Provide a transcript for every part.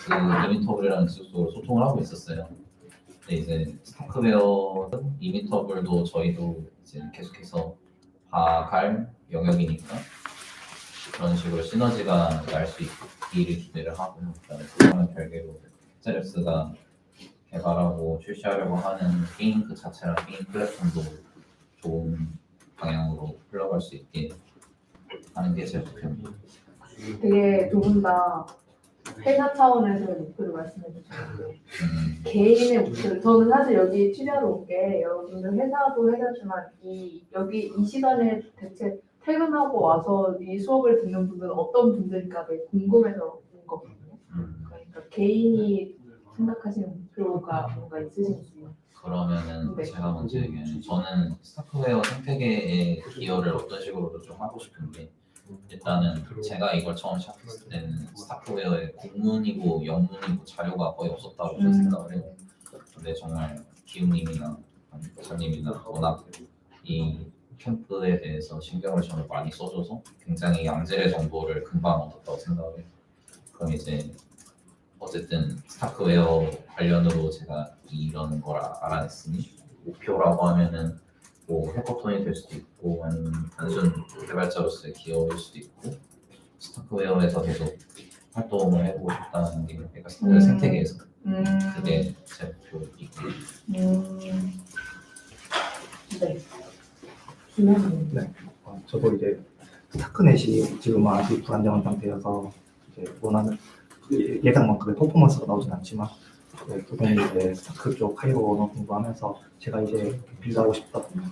그 이미터블이라는 지속적으로 소통을 하고 있었어요. 근데 이제 스타크웨어는 이미터블도 저희도 이제 계속해서 봐갈 영역이니까 그런 식으로 시너지가 날 수 있기를 기대를 하고요. 그다음에 그거는 별개로 엑셀엑스가 개발하고 출시하려고 하는 게임 그 자체랑 게임 플랫폼도 좋은 방향으로 흘러갈 수 있게 하는 게 제 목표입니다. 되게 두 분 다 회사 차원에서의 목표를 말씀해 주셨는데 개인의 목표를 저는 사실 여기 취재하러 온 게 여러분들 회사도 회사지만 여기 이 시간에 대체 퇴근하고 와서 이 수업을 듣는 분들은 어떤 분들일까 되게 궁금해서 온 거거든요. 그러니까 개인이 생각하시는 목표가 뭔가 있으신지요? 그러면은 네. 제가 먼저 얘기하면 저는 스타크웨어 생태계의 기여를 어떤 식으로도 좀 하고 싶은데 일단은 제가 이걸 처음 시작했을 때는 스타크웨어의 국문이고 영문이고 자료가 거의 없었다고 저는 생각을 해요. 근데 정말 기웅님이나 부사님이나 워낙 이 캠프에 대해서 신경을 저는 많이 써줘서 굉장히 양질의 정보를 금방 얻었다고 생각을 해요. 그럼 이제 어쨌든 스타크웨어 관련으로 제가 이런 걸 알아냈으니 목표라고 하면은 뭐 해커톤이 될 수도 있고 아니면 단순 개발자로서의 기여일 수도 있고 스타크웨어에서 계속 활동을 해보고 싶다는 게 그러니까 스타크웨어 생태계에서 그게 제 목표이고 네. 네. 저도 이제 스타크넷이 지금 아직 불안정한 상태여서 이제 원하는 예상만큼의 퍼포먼스가 나오진 않지만 그동안 이제 스타크 쪽 카이로 언어 공부하면서 제가 이제 빌드하고 싶었던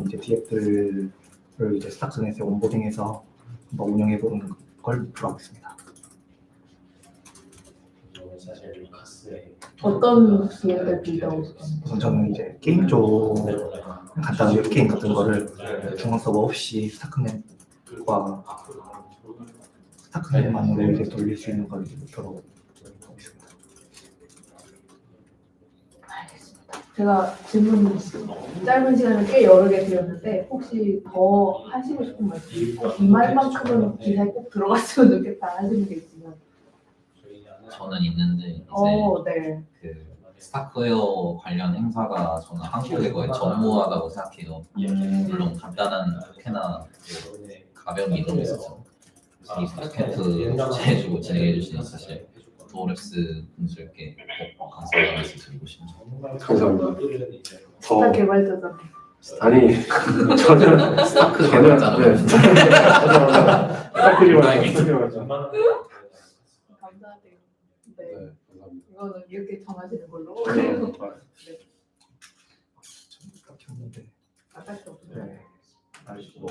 이제 디앱들을 이제 스타크넷에 온보딩해서 한번 운영해보는 걸 목표로 하고 있습니다. 어떤 기획을 빌드하고 싶은지? 우선 저는 이제 게임 쪽 간단한 웹게임 같은 거를 중앙 서버 없이 스타크넷만으로 이제 돌릴 수 있는 걸 목표로 하고 있습니다. 알겠습니다. 제가 질문 짧은 시간에 꽤 여러 개 드렸는데 혹시 더 하시고 싶은 말씀, 이 말만큼은 기사에 꼭 들어갔으면 좋겠다 하시는 게 있으면? 저는 있는데 이제 네. 그 스타크웨어 관련 행사가 저는 한국에 거의 전무하다고 생각해요. 물론 간단한 학회나 가벼운 이동이 있었죠. 그래서 이 스타크캠프 주최해주고 진행해주신 사실 도렉스 분들께 꼭 감사의 말씀 드리고 싶네요. 감사합니다. 스타 개발자잖아요. 아니 저는 스타크 저는 개발자라고. 스타크리만 감사해요. 네. 네, 감사합니다. 이거는 이렇게 정하시는 걸로. 생각했는데 아깝게 없어요. 네. 아직 뭐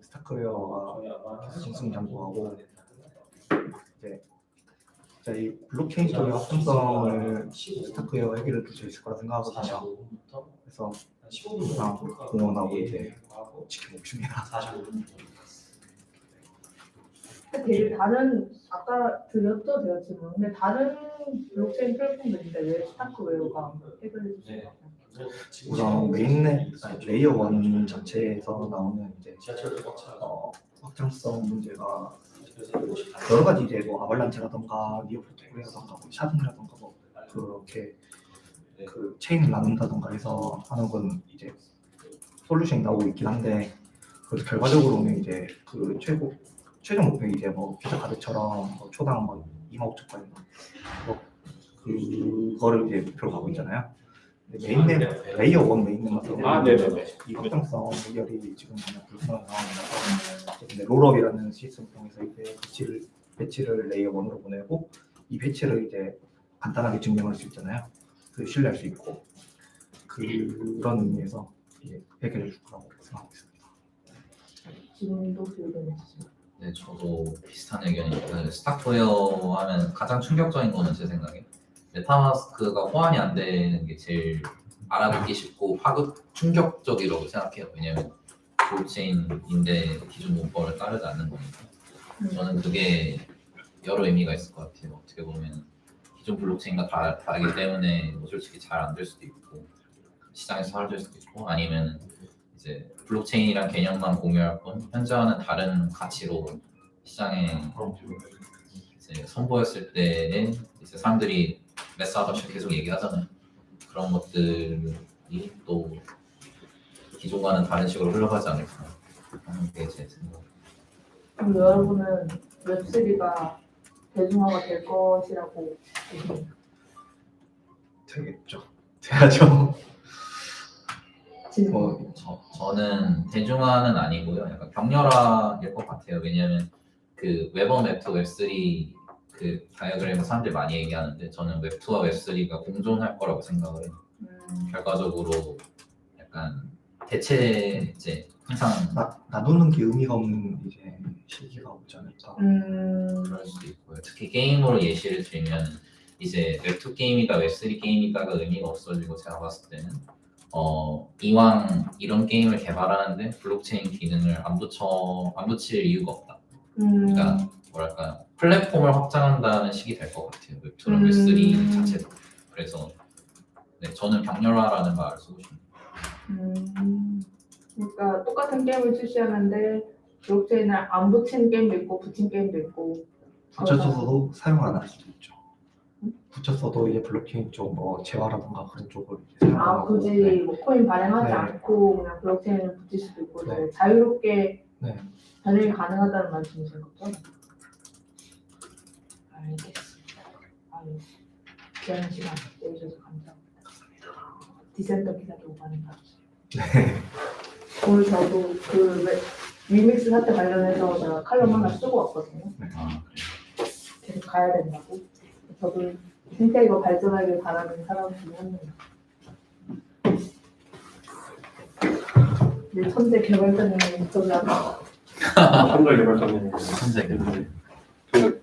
스타크웨어가 승승장구하고 이제 이 블록체인 쪽의 확장성을 스타크웨어 해결해 줄 수 있을 거라 생각하거든요. 그래서 항상 공헌하고 이제 지켜보고 있습니다. 되게 다른 아까 드렸죠 제가 질문. 근데 다른 블록체인 플랫폼들인데 왜 스타크웨어가 해결해 주시나요? 우선 메인넷 레이어 1 자체에서 나오는 이제 확장성 문제가 여러 가지 이제 뭐 아발란체라던가 리오 프로토콜이라던가 뭐 샤든이라던가 뭐 그렇게 그 체인을 나눈다던가 해서 하는 건 이제 솔루션이 나오고 있긴 한데 그래도 결과적으로는 이제 그 최종 목표가 이제 뭐 피자 카드처럼 뭐 초당 뭐 2만 5천까지 뭐 그거를 이제 목표로 가고 있잖아요. 메인넷 레이어 1 메인넷 같은 경우는 이 확장성 해결이 지금 그냥 불가능한 상황이라서 근데 롤업이라는 시스템을 통해서 이제 배치를 레이어 1으로 보내고 이 배치를 이제 간단하게 증명할 수 있잖아요. 그 신뢰할 수 있고 그런 의미에서 이제 해결해 줄 거라고 생각하고 있습니다. 지금도 의견 있으신가요? 네, 저도 비슷한 의견입니다. 스타크웨어 하면 가장 충격적인 거는 제 생각에 메타마스크가 호환이 안 되는 게 제일 알아듣기 쉽고 충격적이라고 생각해요. 왜냐면 블록체인인데 기존 문법을 따르지 않는 거니까. 저는 그게 여러 의미가 있을 것 같아요. 어떻게 보면 기존 블록체인과 다르기 때문에 뭐 솔직히 잘 안 될 수도 있고 시장에서 사라질 수도 있고 아니면 이제 블록체인이란 개념만 공유할 뿐 현재와는 다른 가치로 시장에 이제 선보였을 때에 이제 사람들이 메스아더시 계속 얘기하잖아요. 그런 것들이 또 기존과는 다른 식으로 흘러가지 않을까 하는 게 제 생각. 그럼 여러분은 웹3가 대중화가 될 것이라고 보세요? 되겠죠. 돼야죠. 질문. 저는 대중화는 아니고요. 약간 격렬화일 것 같아요. 왜냐하면 그 웹1, 웹2, 웹3 그 다이어그램을 사람들이 많이 얘기하는데 저는 웹2와 웹3가 공존할 거라고 생각을 해요. 결과적으로 약간 대체제 항상 나누는 게 의미가 없는 이제 시기가 오지 않을까. 그럴 수도 있고요. 특히 게임으로 예시를 들면 이제 웹2 게임이다 웹3 게임이다가 의미가 없어지고 제가 봤을 때는 이왕 이런 게임을 개발하는데 블록체인 기능을 안 붙일 이유가 없다. 그러니까 뭐랄까 플랫폼을 확장한다는 식이 될 것 같아요. 웹2랑 웹3 자체도. 그래서 네, 저는 격렬화라는 말을 쓰고 싶네요. 그러니까 똑같은 게임을 출시하는데 블록체인을 안 붙인 게임도 있고 붙인 게임도 있고 붙였어도 사용 안 할 수도 있죠. 붙였어도 이제 블록체인 쪽 뭐 재화라든가 그런 쪽을 사용하고 굳이 뭐 코인 발행하지 네. 않고 그냥 블록체인을 붙일 수도 있고 네. 이제 자유롭게 네. 변형이 가능하다는 말씀이신 거죠? 알겠습니다. 아유, 귀한 시간 내주셔서 감사합니다. 디센터 기사도 많이 봐주세요. 네. 오늘 저도 그 위믹스 사태 관련해서 제가 칼럼 하나 쓰고 왔거든요. 아, 계속 가야 된다고. 저도 생태계가 발전하길 바라는 사람 중에 한 명이에요. 우리 천재 개발자님의 인터뷰 하나. 한글 개발자님. 선생님.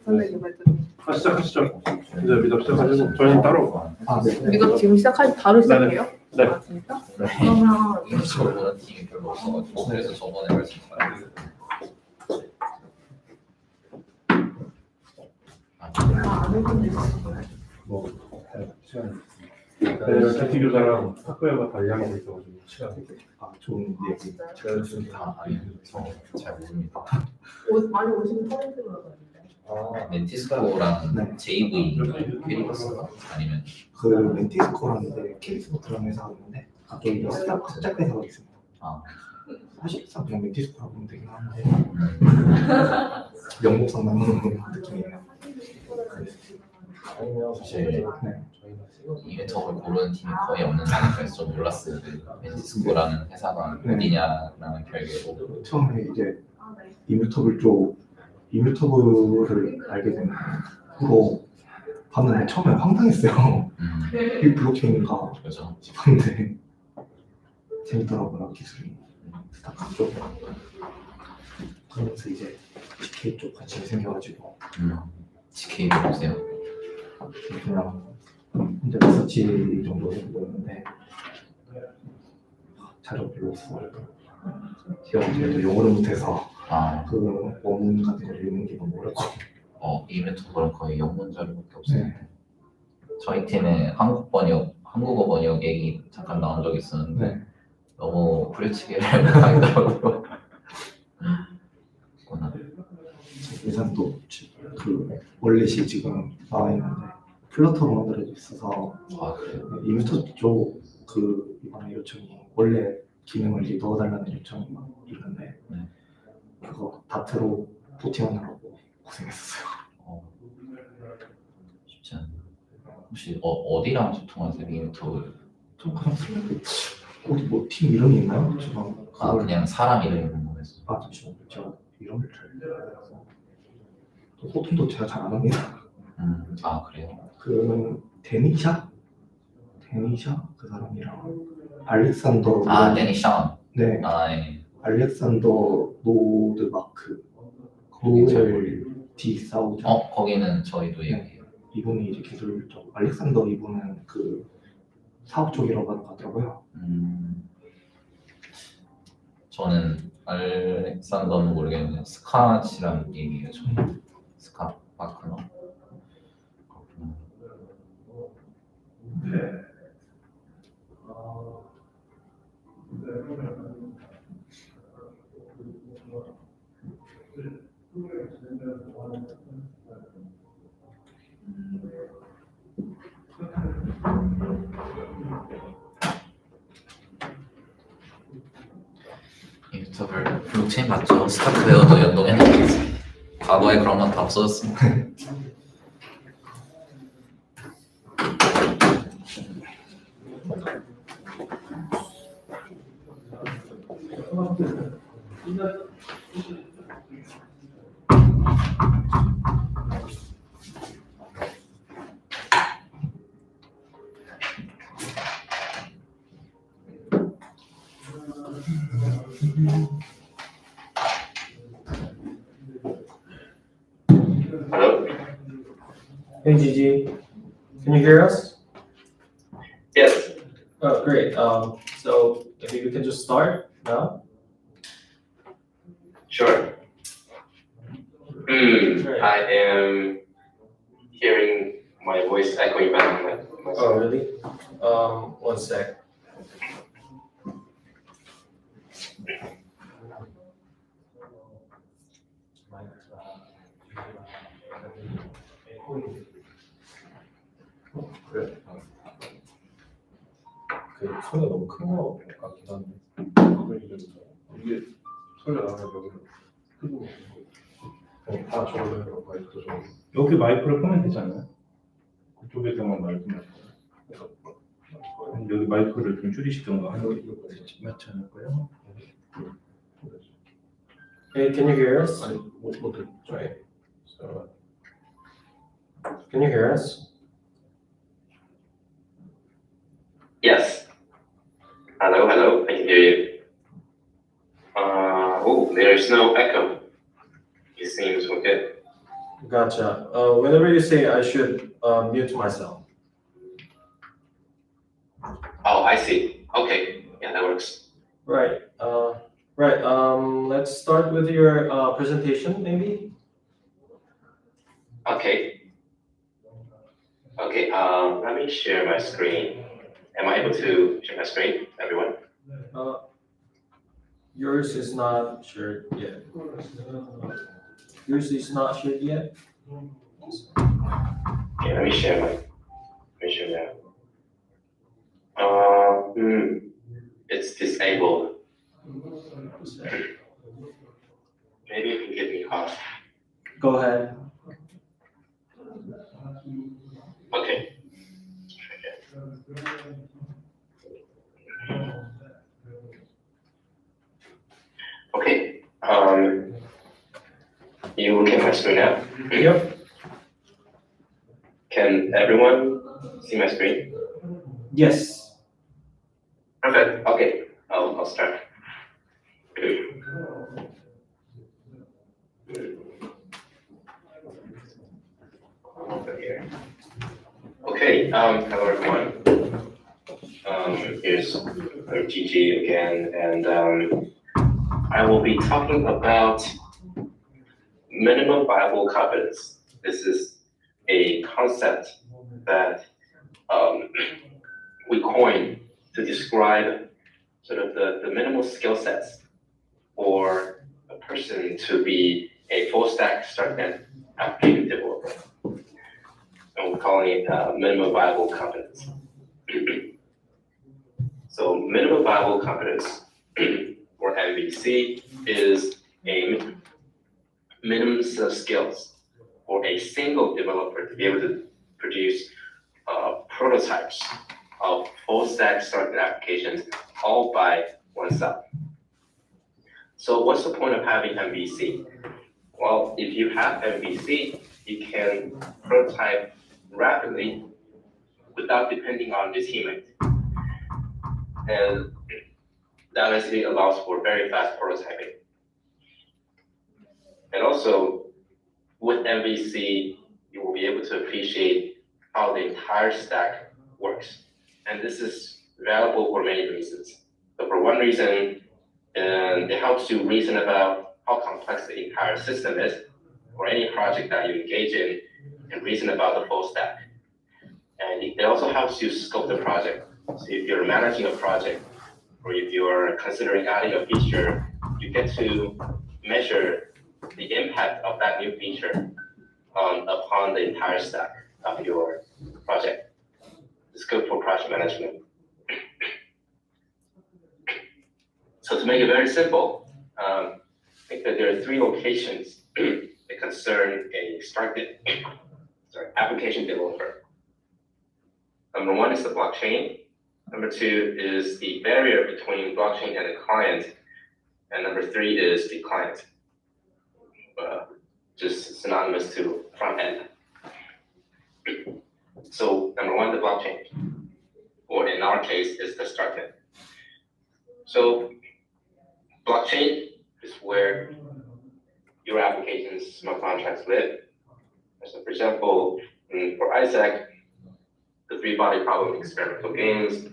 천재 개발자님. 시작하시죠. 이제 미덕 시작하시고 저희는 따로. 네. 우리가 지금 시작할 바로 시작해요? 네. 아 진짜? 네. 그러면 이쪽으로 보는 팀이 별로 없어가지고 그래서 저번에 말씀 잘했어요. 안 해본 뭐 시간. 네, 기티 교사랑 학교가 다 이야기가 있어가지고 시간. 좋은 얘기. 제가 지금 다 아니 저잘 모릅니다. 많이 오시면 서울대로 가는데. 멘티스코랑 네. JV 캐리버스가 아니면 그 멘티스코라는데 케이스부터라는 회사가 있는데 그게 이제 스타트 합작 회사가 있습니다. 아. 사실상 그냥 멘티스코라고 보면 되긴 하는데 영국상 나누는 느낌이에요. 사실 네. 이메터를 고르는 팀이 거의 없는 상태에서 좀 놀랐어요. 멘티스코라는 회사가 어디냐라는 별개로 처음에 이제 이뮤터블을 알게 된 후로 봤는데 처음에 황당했어요. 이 블록체인인가 그렇죠. 싶었는데 재밌더라고요, 기술이. 스타트 쪽. 그러면서 이제 GK 쪽 관심이 생겨가지고 GK도 보세요. 그냥 혼자 리서치 정도 해보였는데 자료 별로 없어. 제가 영어를 못해서 그 원문 같은 걸 읽는 게 너무 어렵고. 이메터블은 거의 영문 자료밖에 없어요. 네. 저희 팀에 한국어 번역 얘기 잠깐 나온 적이 있었는데 네. 너무 부딪히기를 못하겠더라고요. 예산도 그 월렛이 지금 나와 있는데 플러터로 만들어져 있어서 그래요? 이뮤터 쪽 그 이번에 요청이 원래 기능을 이제 넣어달라는 요청이 막 있는데 그거 다트로 도팅하느라고 고생했었어요. 쉽지 않네요. 혹시 어디랑 소통하세요? 이메터블? 좀 그냥 어디 뭐 팀 이름이 있나요? 지금 그냥 사람 이름이 궁금해서. 잠시만요. 제가 이름을 잘 몰라서 또 소통도 제가 잘 안 합니다. 그래요? 그 데니샤 그 사람이랑 알렉산더 데니션. 네. 네. 알렉산더 노드마크 노엘 디 사우자 거기는 저희도 얘기해요. 이분이 이제 기술적 알렉산더 이분은 그 사업 쪽이라고 하는 것 같더라고요. 저는 알렉산더는 모르겠는데 스카치라는 얘기예요. 저는 스카 마크너. 인터벌 블록체인 맞죠? 스타크웨어도 연동해놨지. 과거에 그런 건 다 없어졌어. Hello? Hey Gigi, can you hear us? Yes. Oh, great. So maybe we can just start now. Sure. I am hearing my voice echoing back on my Oh, really? One sec. 그래. 그 소리가 너무 큰 거 같긴 한데. 이게 소리가 나면 여기는 크고 다 저걸로 해요. 마이크도 저걸로. 여기 마이크를 끄면 되지 않나요? 그쪽에서만 마이크만 그래서 여기 마이크를 좀 줄이시던가 하는 게 맞지 않을까요? Hey, can you hear us? 아니 못 Right. So, can you hear us? Yes. Hello, hello. I can hear you. There's no echo. It seems we're good. Gotcha. Whenever you say I should mute myself. Oh, I see. Okay. Yeah, that works. Right. Right. Let's start with your presentation, maybe. Okay. Okay. Let me share my screen. Am I able to share my screen, everyone? Yours is not shared yet. Yours is not shared yet. Okay, let me share now. It's disabled. Maybe you can get me off. Go ahead. Okay. Okay. You look at my screen now. Yep. Can everyone see my screen? Yes. Perfect. Okay. I'll start. Over here. Okay. Hello everyone. Here's Gigi again, and I will be talking about minimum viable competence. This is a concept that we coined to describe sort of the minimal skill sets for a person to be a full stack start-end application developer. And we're calling it minimum viable competence. So minimum viable competence, or MVC, is a minimum set of skills for a single developer to be able to produce prototypes of full stack startup applications all by oneself. So what's the point of having MVC? Well, if you have MVC, you can prototype rapidly without depending on the teammate. And that basically allows for very fast prototyping. And also, with MVC, you will be able to appreciate how the entire stack works. And this is valuable for many reasons. So for one reason, it helps you reason about how complex the entire system is, or any project that you engage in, and reason about the full stack. And it also helps you scope the project. So if you're managing a project, or if you're considering adding a feature, you get to measure the impact of that new feature upon the entire stack of your project. It's good for project management. So to make it very simple, I think that there are three locations that concern a application developer. Number one is the blockchain. Number two is the barrier between blockchain and the client. And number three is the client, just synonymous to front end. So number one, the blockchain, or in our case, is the start end. So blockchain is where your application's smart contracts live. So for example, for Isaac, the three-body problem experimental games,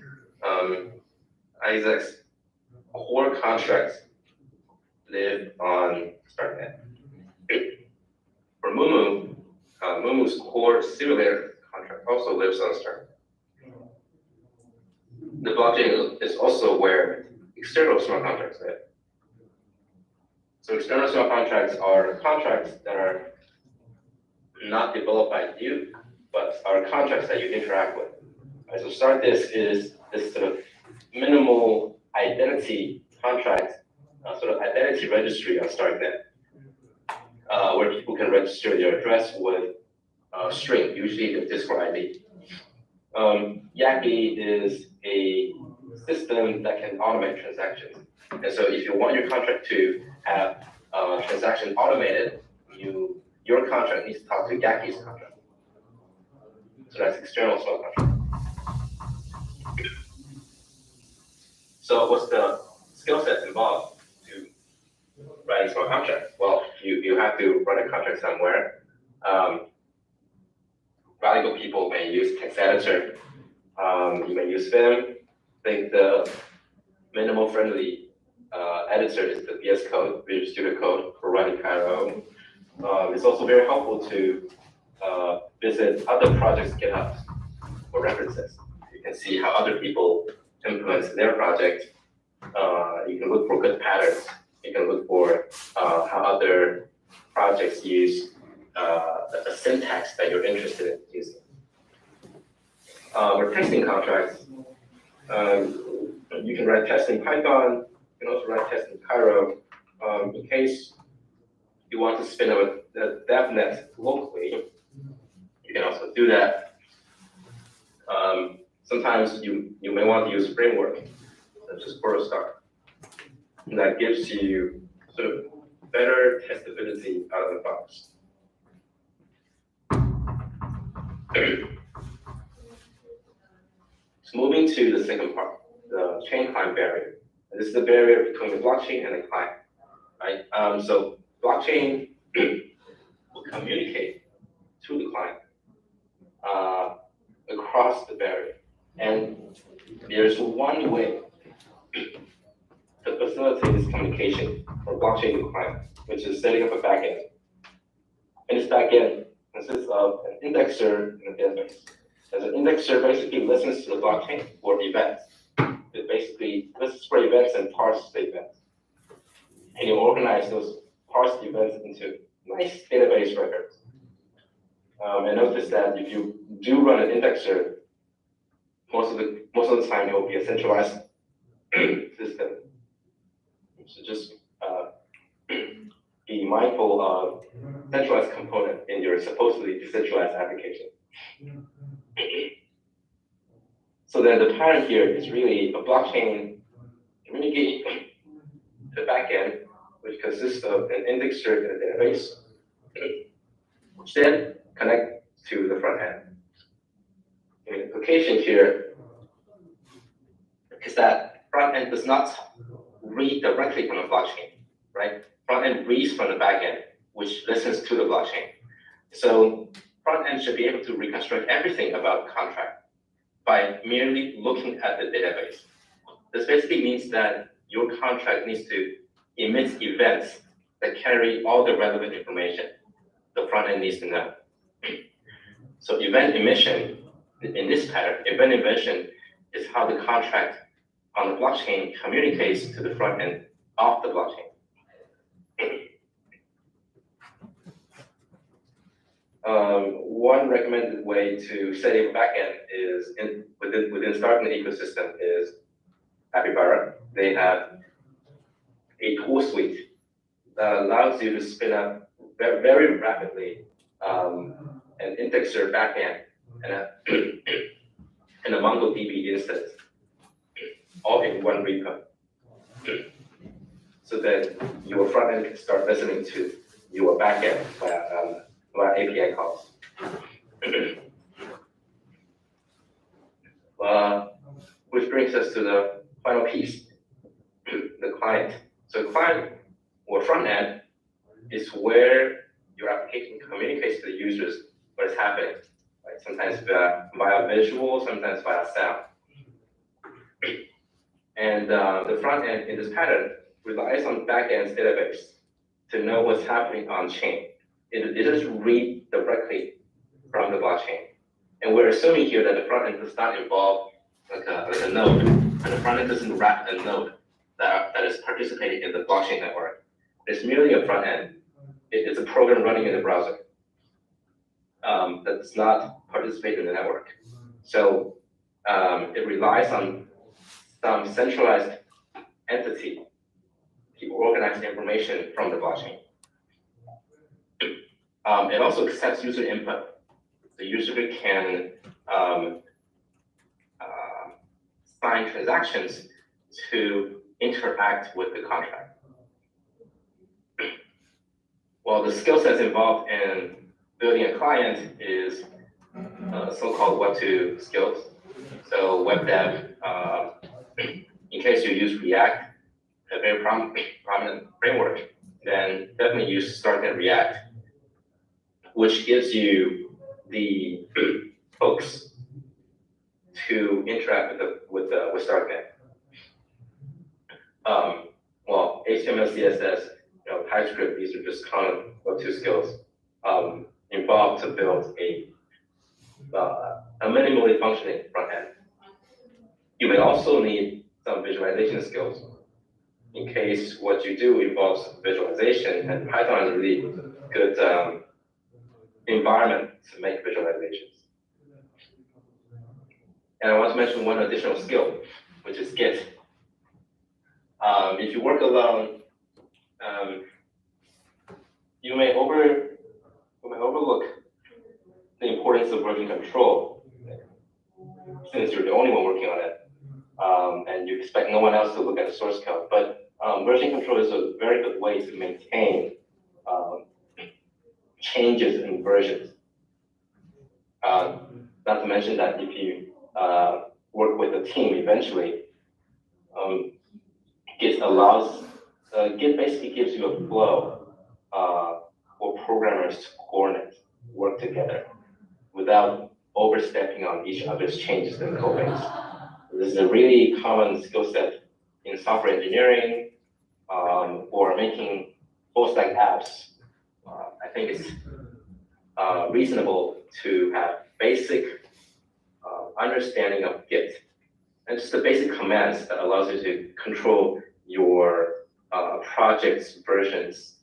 Isaac's core contracts live on StartNet. For Mumu, Mumu's core simulator contract also lives on StartNet. The blockchain is also where external smart contracts live. So external smart contracts are contracts that are not developed by you, but are contracts that you interact with. Right, so StartDisk is this sort of minimal identity contract, sort of identity registry on StartNet, where people can register their address with a string, usually the Discord ID. Yaki is a system that can automate transactions. And so if you want your contract to have transaction automated, your contract needs to talk to Yaki's contract. So that's external smart contract. So what's the skill set involved to write a smart contract? Well, you have to run a contract somewhere. Valuable people may use text editor. You may use Vim. I think the minimal friendly editor is the VS Code, Visual Studio Code, for running Cairo. It's also very helpful to visit other projects' GitHub for references. You can see how other people implement their project. You can look for good patterns. You can look for how other projects use a syntax that you're interested in using. For testing contracts, you can write tests in Python. You can also write tests in Cairo. In case you want to spin up a DevNet locally, you can also do that. Sometimes you may want to use a framework, such as Protostar. And that gives you sort of better testability out of the box. So moving to the second part, the chain client barrier. And this is the barrier between the blockchain and the client, right? So blockchain will communicate to the client across the barrier. And there's one way to facilitate this communication from blockchain to client, which is setting up a backend. And this backend consists of an indexer and a database. As an indexer basically listens to the blockchain for events. It basically listens for events and parses the events. And you organize those parsed events into nice database records. And notice that if you do run an indexer, most of the time it will be a centralized system. So just be mindful of centralized component in your supposedly decentralized application. So then the pattern here is really a blockchain communicating to the backend, which consists of an indexer and a database, which then connect to the front end. The implication here is that front end does not read directly from the blockchain, right? Front end reads from the back end, which listens to the blockchain. So front end should be able to reconstruct everything about the contract by merely looking at the database. This basically means that your contract needs to emit events that carry all the relevant information the front end needs to know. So event emission, in this pattern, event emission is how the contract on the blockchain communicates to the front end of the blockchain. One recommended way to set a backend is within StartNet ecosystem is Capybara. They have a tool suite that allows you to spin up very, very rapidly an indexer backend and a MongoDB instance, all in one repo. So that your front end can start listening to your backend via API calls. Which brings us to the final piece, the client. So client or front end is where your application communicates to the users what is happening. Right? Sometimes via visual, sometimes via sound. And the front end in this pattern relies on backend's database to know what's happening on chain. It doesn't read directly from the blockchain. And we're assuming here that the front end does not involve like a node, and the front end doesn't wrap a node that is participating in the blockchain network. It's merely a front end. It's a program running in the browser that does not participate in the network. So it relies on some centralized entity to organize information from the blockchain. It also accepts user input. The user can sign transactions to interact with the contract. Well, the skill sets involved in building a client is so-called Web 2 skills. So web dev, in case you use React, a very prominent framework, then definitely use StartNet React, which gives you the hooks to interact with StartNet. Well, HTML, CSS, TypeScript, these are just kind of Web 2 skills involved to build a minimally functioning front end. You may also need some visualization skills in case what you do involves visualization, and Python is a really good environment to make visualizations. And I want to mention one additional skill, which is Git. If you work alone, you may overlook the importance of version control, since you're the only one working on it, and you expect no one else to look at the source code. But version control is a very good way to maintain changes in versions. Not to mention that if you work with a team eventually, Git basically gives you a flow for programmers to coordinate, work together without overstepping on each other's changes in code base. This is a really common skill set in software engineering or making full stack apps. I think it's reasonable to have basic understanding of Git and just the basic commands that allows you to control your project's versions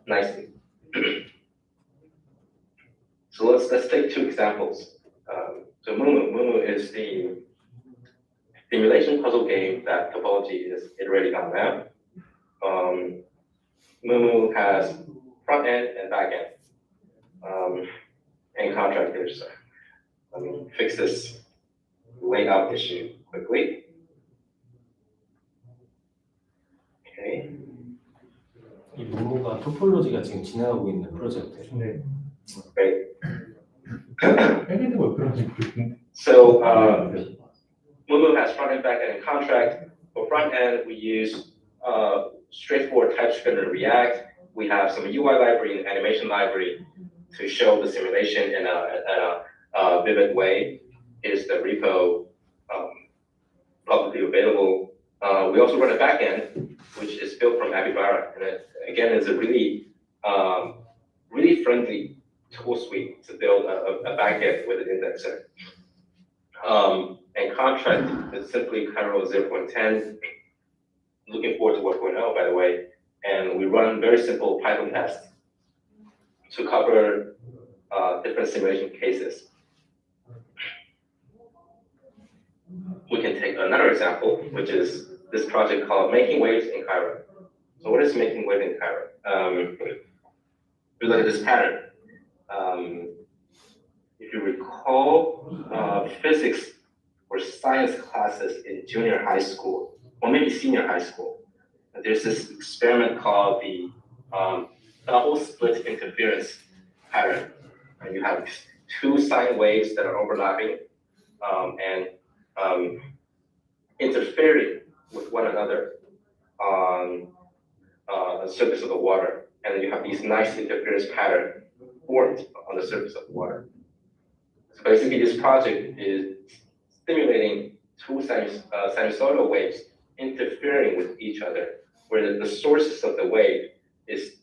nicely. So let's take two examples. So Mumu is the simulation puzzle game that Topology is iterating on now. Mumu has front end and back end and contractors. Let me fix this layout issue quickly. Okay. 이 무무가 토폴로지가 지금 진행하고 있는 프로젝트예요. 네. Great. 애기들 그런 게 So Mumu has front end, back end, and contract. For front end, we use straightforward TypeScript and React. We have some UI library and animation library to show the simulation in a vivid way. Is the repo publicly available? We also run a backend, which is built from Abibara, and it again is a really friendly tool suite to build a backend with an indexer. And contract is simply Cairo 0.10. Looking forward to 1.0, by the way. And we run very simple Python tests to cover different simulation cases. We can take another example, which is this project called Making Waves in Cairo. So what is making wave in Cairo? If you look at this pattern, if you recall physics or science classes in junior high school, or maybe senior high school, there's this experiment called the double slit interference pattern. And you have two sine waves that are overlapping and interfering with one another on the surface of the water. And then you have these nice interference pattern formed on the surface of the water. So basically this project is stimulating two sinusoidal waves interfering with each other, where the sources of the wave is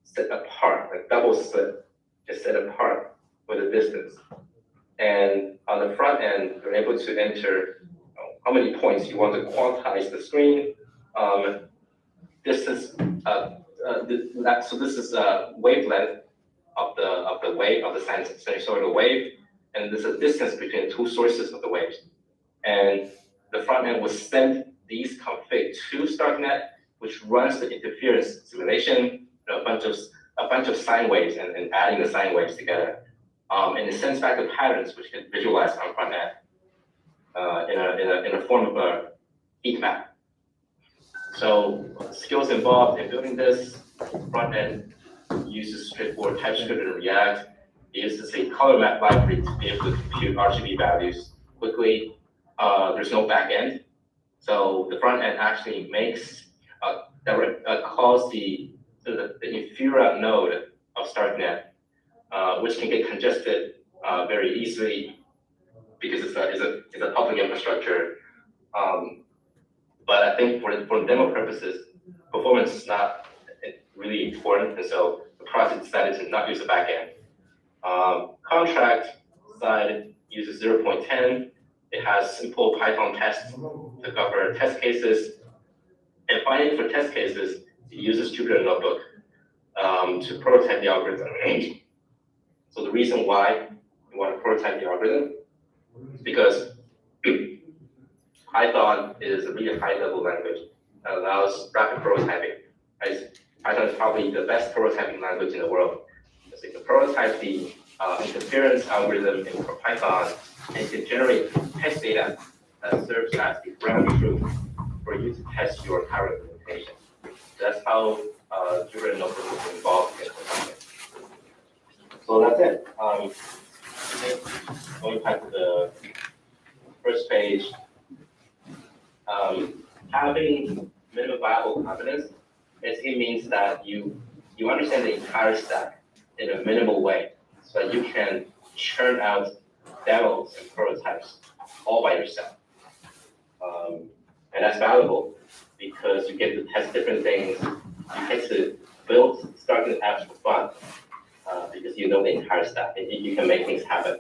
set apart, like double slit, is set apart with a distance. And on the front end, you're able to enter how many points you want to quantize the screen, distance. So this is a wavelength of the wave, of the sinusoidal wave, and there's a distance between two sources of the waves. And the front end will send these config to StarkNet, which runs the interference simulation, a bunch of sine waves and adding the sine waves together. And it sends back the patterns which can visualize on front end in a form of a heat map. So skills involved in building this front end uses straightforward TypeScript and React. It uses a color map library to be able to compute RGB values quickly. There's no back end. So the front end actually makes calls the inferior node of StarkNet, which can get congested very easily because it's a public infrastructure. But I think for demo purposes, performance is not really important, and so the project decided to not use a backend. Contract side uses 0.10. It has simple Python tests to cover test cases. And finally, for test cases, it uses Jupyter Notebook to prototype the algorithm. So the reason why you want to prototype the algorithm is because Python is a really high-level language that allows rapid prototyping. Python is probably the best prototyping language in the world. So you can prototype the interference algorithm in Python, and you can generate test data that serves as the ground truth for you to test your current implementation. That's how Jupyter Notebook is involved in the project. So that's it. Going back to the first page, having minimum viable confidence basically means that you understand the entire stack in a minimal way, so that you can churn out demos and prototypes all by yourself. And that's valuable because you get to test different things. You get to build starting apps for fun because you know the entire stack and you can make things happen.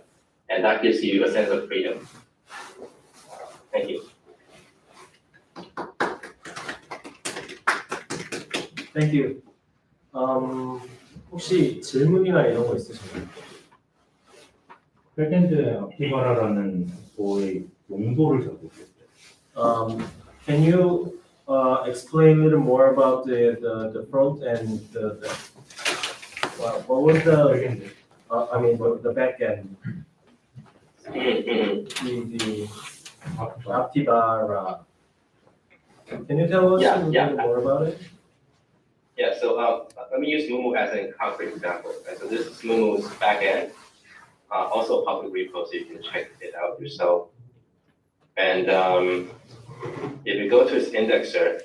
And that gives you a sense of freedom. Thank you. Thank you. 혹시 질문이나 이런 거 있으신가요? 백엔드 앞티바라라는 거의 용도를 잘 모르겠어요. Can you explain a little more about the front and what was the 백엔드. I mean the back end? the Aptibara. Can you tell us a little more about it? Yeah, so let me use Mumu as a concrete example. Right? So this is Mumu's backend, also a public repo, so you can check it out yourself. And if you go to its indexer,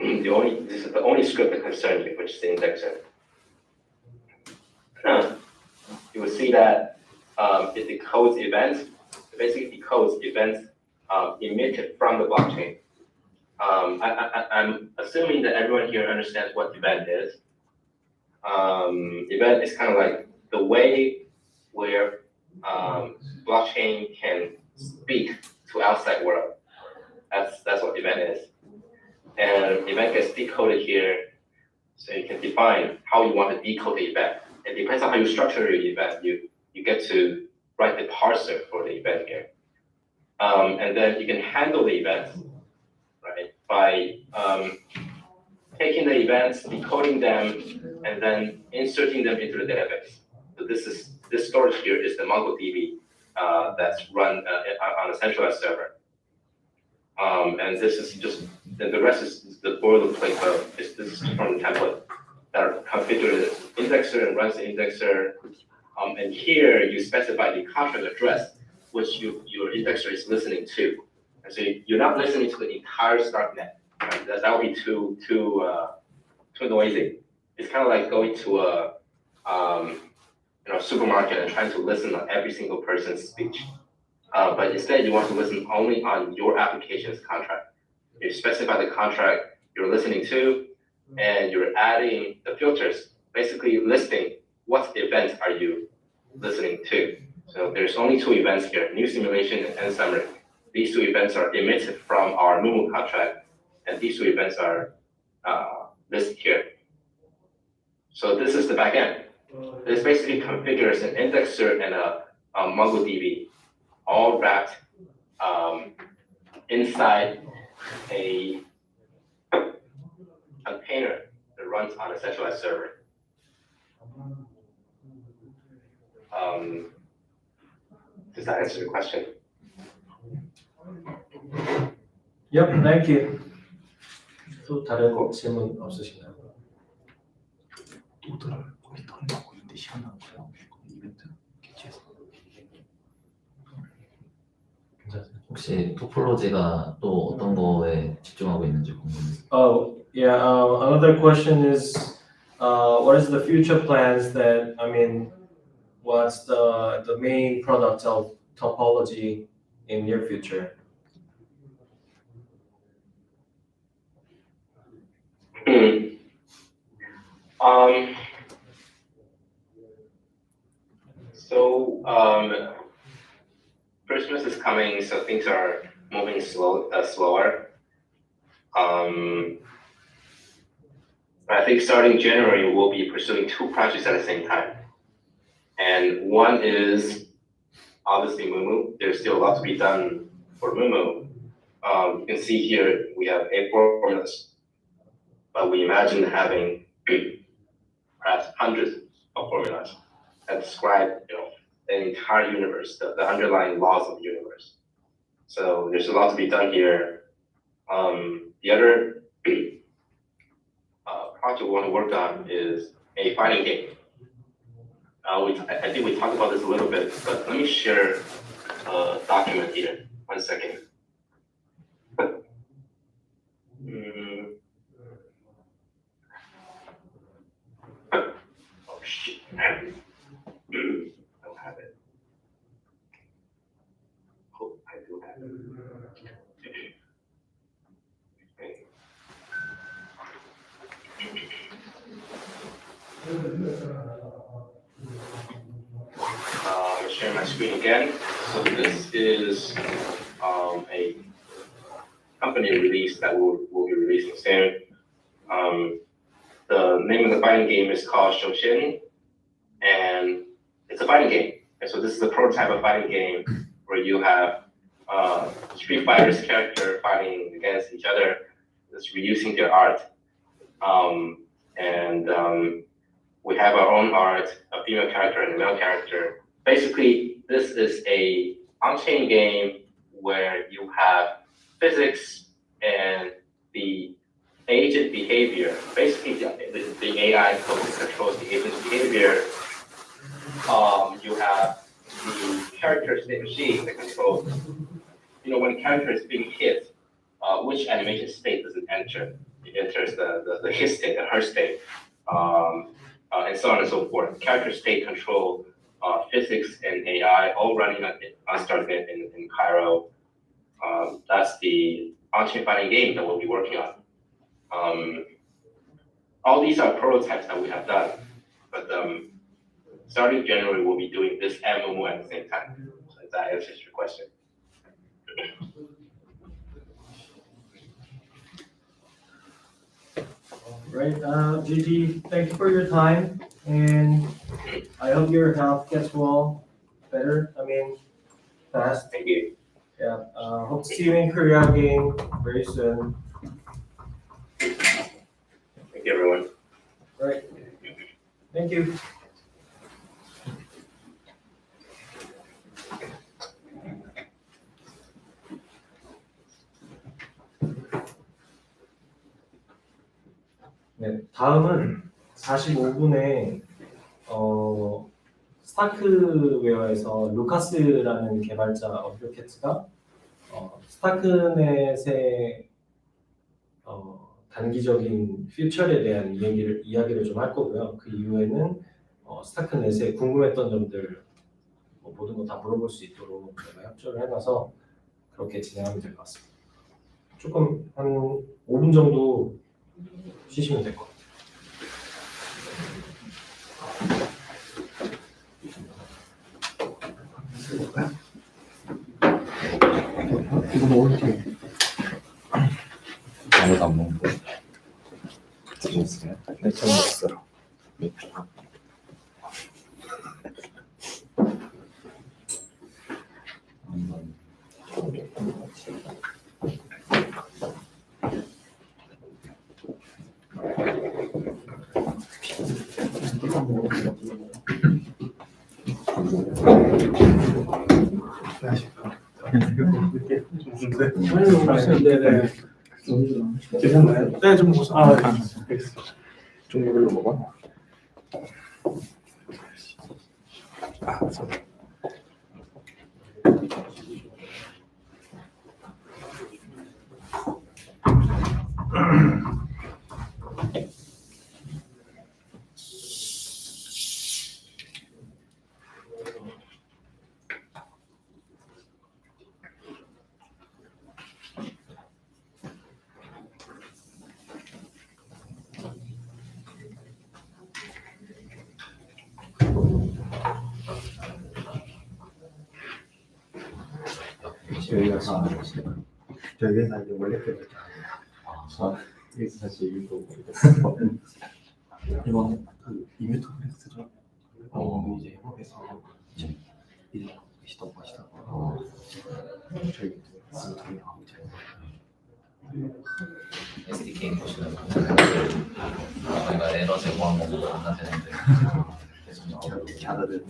this is the only script that concerns you, which is the indexer. You will see that it decodes events. It basically decodes events emitted from the blockchain. I'm assuming that everyone here understands what event is. Event is kind of like the way where blockchain can speak to outside world. That's what event is. And event gets decoded here, so you can define how you want to decode the event. It depends on how you structure your event. You get to write the parser for the event here. And then you can handle the events, right? by taking the events, decoding them, and then inserting them into the database. So this storage here is the MongoDB that's run on a centralized server. And this is just, the rest is the boilerplate code. This is from the template that configures the indexer and runs the indexer. And here you specify the contract address which your indexer is listening to. And so you're not listening to the entire Starknet. Right? That would be too noisy. It's kind of like going to a supermarket and trying to listen on every single person's speech. But instead, you want to listen only on your application's contract. You specify the contract you're listening to, and you're adding the filters, basically listing what events are you listening to. So there's only 2 events here, new simulation and end summary. These 2 events are emitted from our Mumu contract, and these 2 events are listed here. So this is the backend. This basically configures an indexer and a MongoDB, all wrapped inside a container that runs on a centralized server. Does that answer the question? Yep, thank you. 또 다른 질문 없으신가요? 노드를 거기다 하고 있는데 시간 나고요. 이벤트 개최해서. 괜찮으세요? 혹시 토폴로지가 또 어떤 거에 집중하고 있는지 궁금해요. Oh, yeah, another question is, what is the future plans that, what's the main product of topology in near future? Christmas is coming, so things are moving slower. I think starting January, we'll be pursuing 2 projects at the same time. And one is obviously Mumu. There's still a lot to be done for Mumu. You can see here we have 8 formulas, but we imagine having perhaps hundreds of formulas that describe, the entire universe, the underlying laws of the universe. So there's a lot to be done here. The other project we want to work on is a fighting game. I think we talked about this a little bit, but let me share a document here. 1 second. Oh shit. I don't have it. Oh, I do have it. Share my screen again. So this is a company release that we'll be releasing soon. The name of the fighting game is called Shouxin, and it's a fighting game. And so this is a prototype of fighting game where you have Street Fighter's character fighting against each other, just reusing their art. We have our own art, a female character and a male character. Basically, this is a on-chain game where you have physics and the agent behavior. Basically, the AI controls the agent's behavior. You have the character state machine that controls, when a character is being hit, which animation state does it enter? It enters the his state, the her state, and so on and so forth. Character state control, physics and AI, all running on Starknet in Cairo. That's the on-chain fighting game that we'll be working on. All these are prototypes that we have done, but starting January, we'll be doing this and Mumu at the same time. So if that answers your question. Right, GG, thank you for your time, and I hope your health gets better, fast. Thank you. Yeah, hope to see you in Korea again very soon. Thank you, everyone. Right. Thank you. 네, 다음은 45분에 스타크웨어에서 루카스라는 개발자 어드보케트가 스타크넷의 단기적인 퓨처에 대한 이야기를 좀 할 거고요. 그 이후에는 스타크넷에 궁금했던 점들 모든 거 다 물어볼 수 있도록 제가 협조를 해놔서 그렇게 진행하면 될 것 같습니다. 조금 한 5분 정도 쉬시면 될 것 같아요. 이거 먹을 때 아무도 안 먹는데. 드셨어요? 네, 처음 먹었어요. 네네. 괜찮나요? 네, 좀 보세요. 아, 종류별로 먹어? 저희 회사 이제 원래 때부터 여기서 사실 일도 모르겠어. 이번 그 이뮤터 프레스죠. 이제 협업해서 일을 하고 계시던 것이다고. 저희 스토리 하고 있잖아요. SDK 보시는 분들 저희가 에러 제공한 거보다 안 되는데 계속 나오고 자다들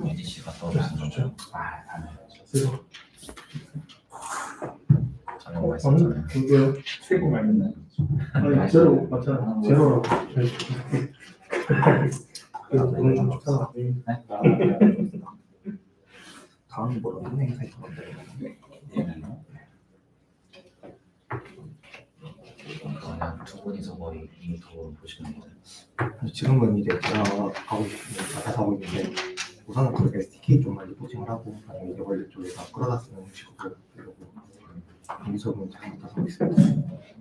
EDC가 떨어졌는 거죠. 저녁 말씀드렸잖아요. 그게요? 최고 말했나요? 아니 제로 맞잖아. 제로라고. 오늘 좀 좋다. 다음 뭐로 한 행사 있을 건데. 그냥 두 분이서 거의 이미 더 보시는 거예요. 지금은 이제 제가 하고 싶은 앞에서 하고 있는데 우선은 그 SDK 좀 많이 포징을 하고 나중에 이제 원래 쪽에서 끌어다 쓰는 식으로 이러고 여기서는 잘 못해서 하고 있습니다.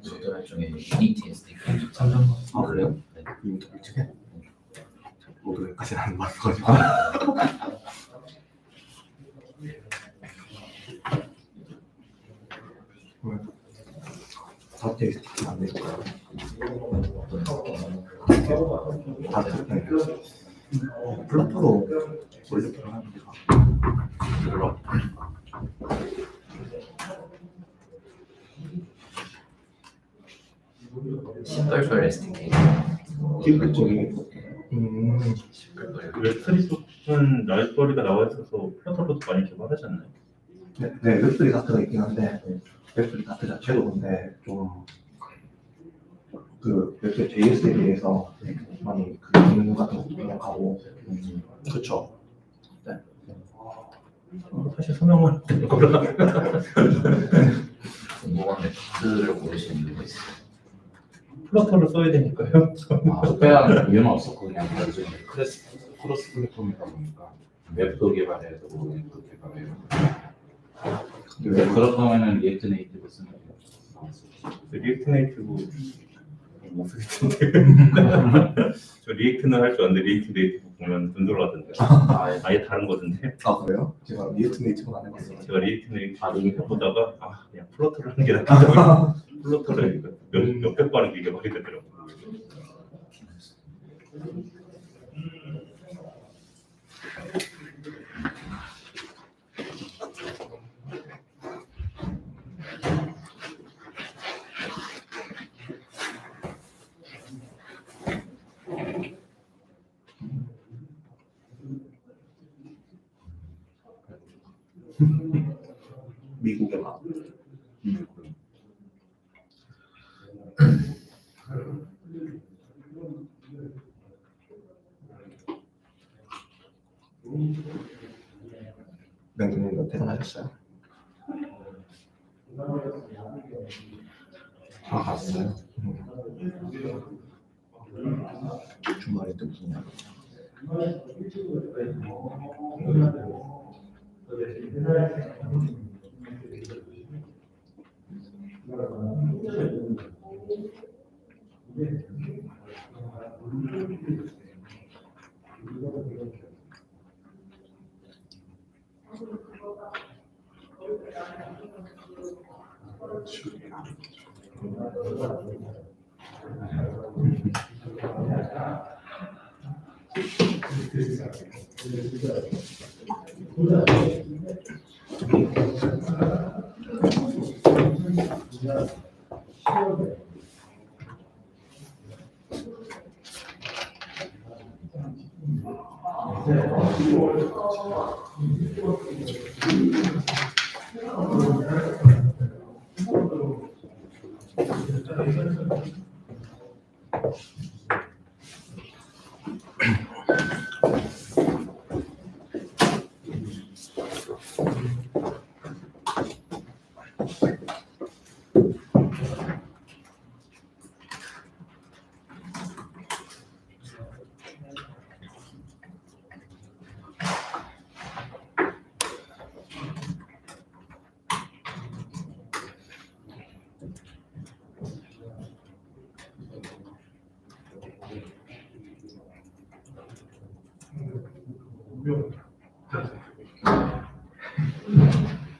저도 나중에 유니티 SDK 아 그래요? 네. 이미 더 일찍해? 모두까지는 안 봤어가지고 다트 SDK 안 될까요? 다트 플라토로 원래 들어가는데 신별별 SDK 기술적인 신별별 웹3는 라이브러리가 나와 있어서 플러터로도 많이 개발하지 않나요? 네, 웹3 다트가 있긴 한데 웹3 다트 자체도 근데 좀 그 웹3 JS에 비해서 많이 그 기능 같은 것도 명확하고 그렇죠. 네. 사실 서명을 거라. 궁금한 맵들을 고르시는 이유가 있어요. 플러터를 써야 되니까요. 빼야 이유는 없었고 그냥 나중에 크로스 플랫폼이다 보니까 웹도 개발해야 되고 웹도 개발해야 되고 그럴 거면은 리액트 네이티브 쓰는 게 나왔어요. 리액트 네이티브 못 쓰겠던데. 저 리액트는 할 줄 아는데 리액트 네이티브 보면 눈 돌아가던데. 아예 다른 거던데. 아 그래요? 제가 리액트 네이티브는 안 해봤어요. 제가 리액트 네이티브 보다가 그냥 플러터를 하는 게 낫겠다. 플러터를 몇백 번을 개발이 되더라고요. 미국의 막 맹구님도 퇴근하셨어요? 다 갔어요. 주말에 또 무슨 날?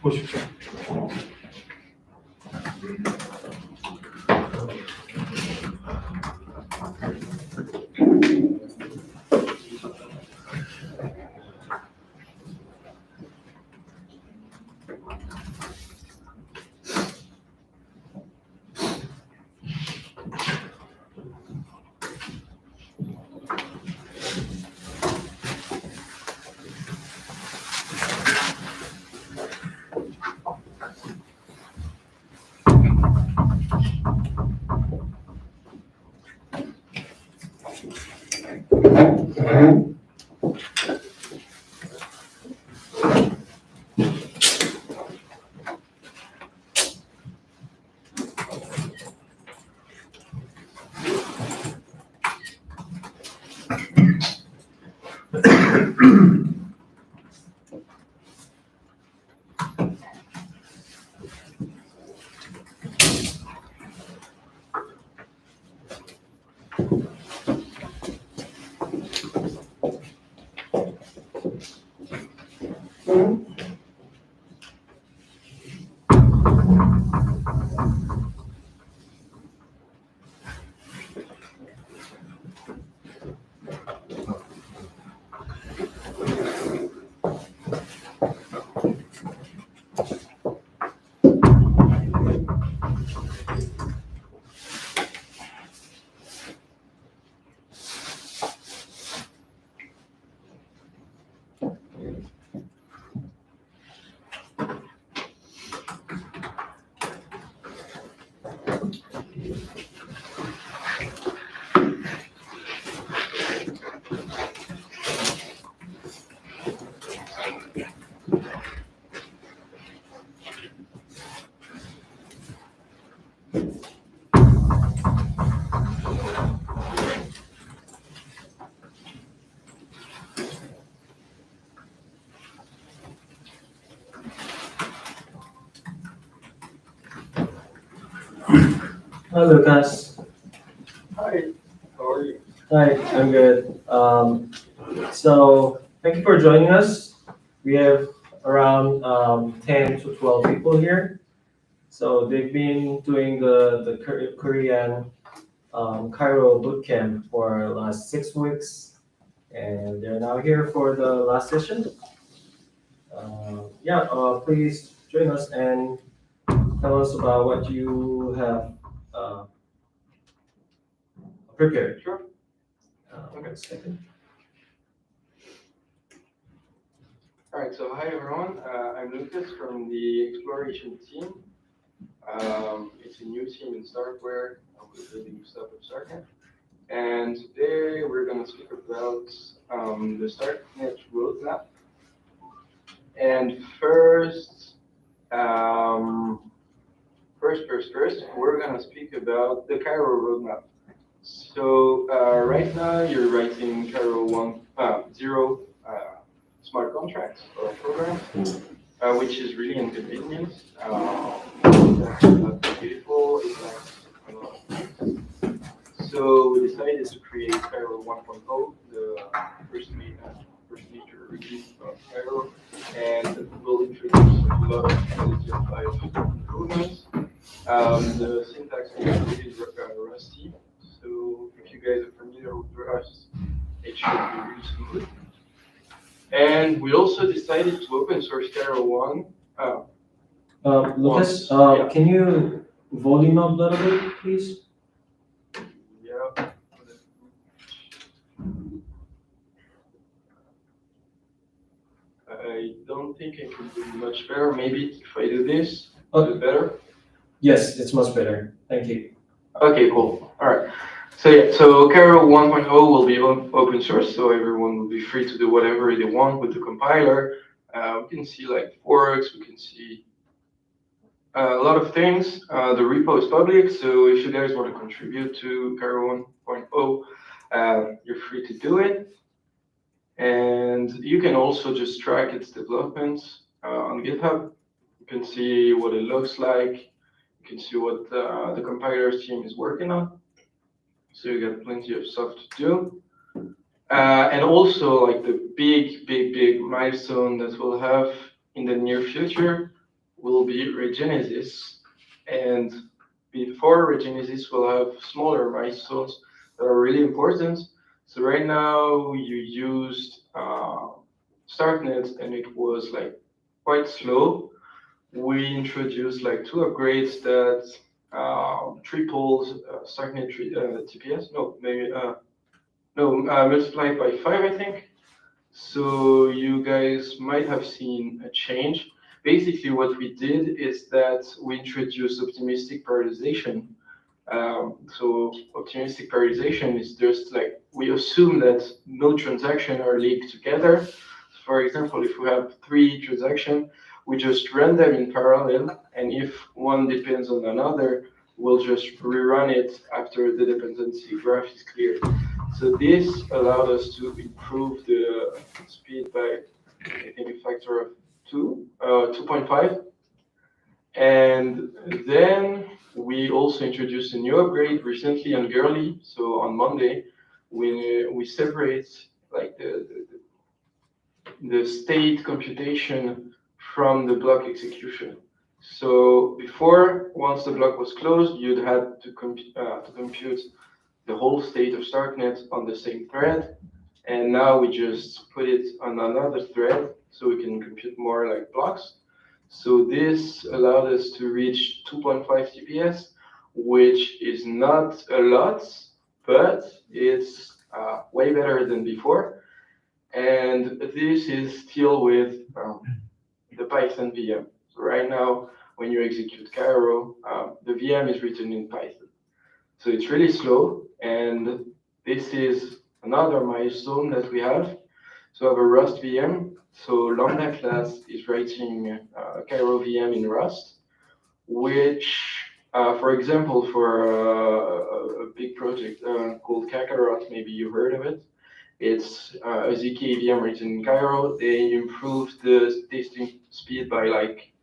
보십시오. Hi, Lucas. Hi, how are you? Hi, I'm good. So thank you for joining us. We have around 10 to 12 people here. So they've been doing the Korean Cairo Bootcamp for the last 6 weeks, and they're now here for the last session. Please join us and tell us about what you have prepared. Sure. 1 second. All right, so hi everyone. I'm Lucas from the exploration team. It's a new team in Startware. We're building stuff with Startnet. And today we're going to speak about the Startnet roadmap. And first, we're going to speak about the Cairo roadmap. So right now you're writing Cairo 1.0 smart contracts or programs, which is really inconvenient. It's not beautiful. It's like a lot of things. So we decided to create Cairo 1.0, the first major release of Cairo, and we'll introduce a lot of quality of life improvements. The syntax is Rusty, so if you guys are familiar with Rust, it should be really smooth. And we also decided to open source Cairo 1. Lucas, Yeah. can you volume up a little bit, please? Yeah. I don't think I can do much better. Maybe if I do this, is it better? Yes, it's much better. Thank you. Okay, cool. All right. So yeah, so Cairo 1.0 will be open source, so everyone will be free to do whatever they want with the compiler. We can see like forks, we can see a lot of things. The repo is public, so if you guys want to contribute to Cairo 1.0, you're free to do it. And you can also just track its development on GitHub. You can see what it looks like. You can see what the compiler team is working on. So you got plenty of stuff to do. And also like the big milestone that we'll have in the near future will be Regenesis. And before Regenesis, we'll have smaller milestones that are really important. So right now you used Startnet and it was like quite slow. We introduced like 2 upgrades that triples Startnet TPS. No, maybe multiplied by 5, I think. So you guys might have seen a change. Basically, what we did is that we introduced optimistic prioritization. So optimistic prioritization is just like we assume that no transactions are linked together. For example, if we have 3 transactions, we just run them in parallel, and if one depends on another, we'll just rerun it after the dependency graph is clear. So this allowed us to improve the speed by, I think, a factor of 2.5. And then we also introduced a new upgrade recently on Girly. So on Monday, we separate like the state computation from the block execution. So before, once the block was closed, you'd had to compute the whole state of Startnet on the same thread. And now we just put it on another thread so we can compute more like blocks. So this allowed us to reach 2.5 TPS, which is not a lot, but it's way better than before. And this is still with the Python VM. So right now, when you execute Cairo, the VM is written in Python. So it's really slow, and this is another milestone that we have. So I have a Rust VM. So Lambda class is writing a Cairo VM in Rust, which, for example, for a big project called Kakarot, maybe you heard of it. It's a ZK VM written in Cairo. They improved the testing speed by like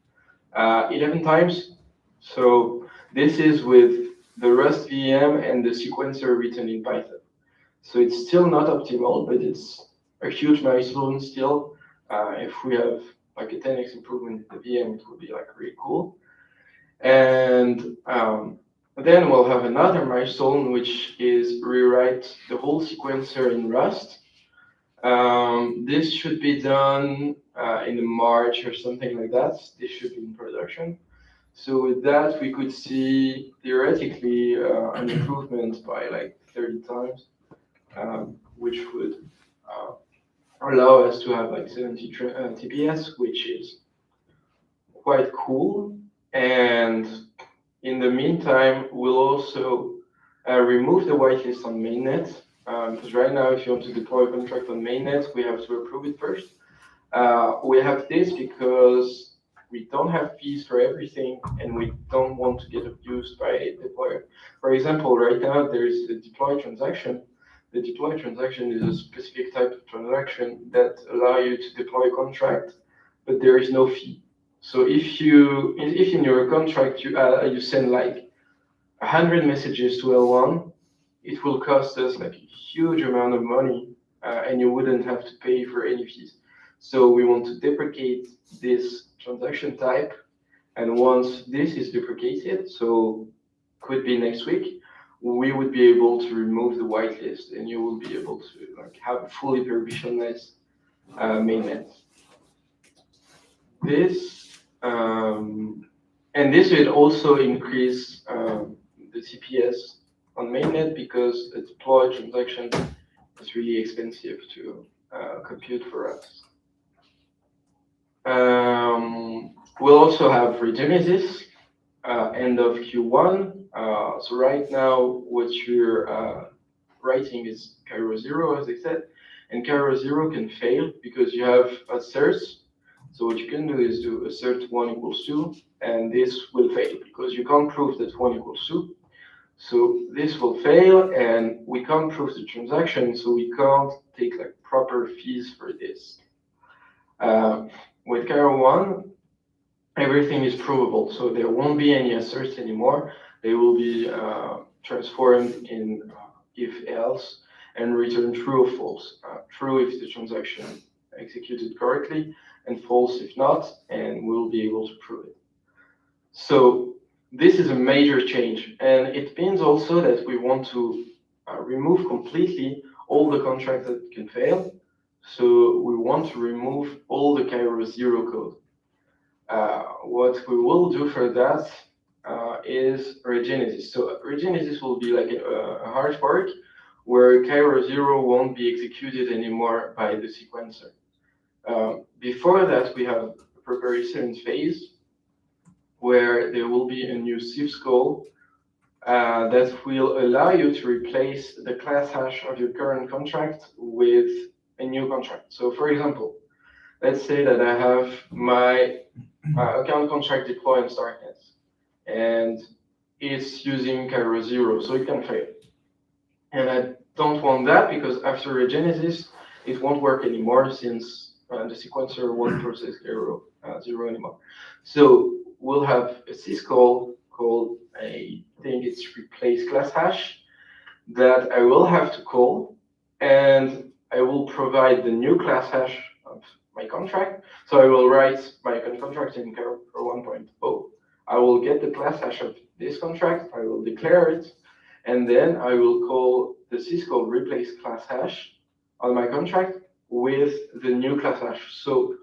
11 times. So this is with the Rust VM and the sequencer written in Python. So it's still not optimal, but it's a huge milestone still. If we have like a 10x improvement in the VM, it will be like really cool. And then we'll have another milestone, which is rewrite the whole sequencer in Rust. This should be done in March or something like that. This should be in production. So with that, we could see theoretically an improvement by like 30 times, which would allow us to have like 70 TPS, which is quite cool. And in the meantime, we'll also remove the whitelist on mainnet, because right now, if you want to deploy a contract on mainnet, we have to approve it first. We have this because we don't have fees for everything, and we don't want to get abused by a deployer. For example, right now, there's the deploy transaction. The deploy transaction is a specific type of transaction that allow you to deploy a contract, but there is no fee. So if in your contract you send like 100 messages to L1, it will cost us like a huge amount of money, and you wouldn't have to pay for any fees. So we want to deprecate this transaction type, and once this is deprecated, so could be next week, we would be able to remove the whitelist, and you will be able to like have a fully permissionless mainnet. And this will also increase the TPS on mainnet because a deploy transaction is really expensive to compute for us. We'll also have Regenesis end of Q1. So right now, what you're writing is Cairo 0, as I said, and Cairo 0 can fail because you have asserts. So what you can do is do assert 1 equals 2, and this will fail because you can't prove that 1 equals 2. So this will fail, and we can't prove the transaction, so we can't take like proper fees for this. With Cairo 1, everything is provable, so there won't be any asserts anymore. They will be transformed in if else and return true or false. True if the transaction executed correctly, and false if not, and we'll be able to prove it. So this is a major change, and it means also that we want to remove completely all the contracts that can fail. So we want to remove all the Cairo 0 code. What we will do for that is Regenesis. So Regenesis will be like a hard fork where Cairo 0 won't be executed anymore by the sequencer. Before that, we have a preparation phase where there will be a new CIFS call that will allow you to replace the class hash of your current contract with a new contract. So for example, let's say that I have my account contract deploy on StartNet, and it's using Cairo 0, so it can fail. And I don't want that because after Regenesis, it won't work anymore since the sequencer won't process Cairo 0 anymore. So we'll have a syscall called, I think it's replace class hash, that I will have to call, and I will provide the new class hash of my contract. So I will write my contract in Cairo 1.0. I will get the class hash of this contract, I will declare it, and then I will call the syscall replace class hash on my contract with the new class hash. So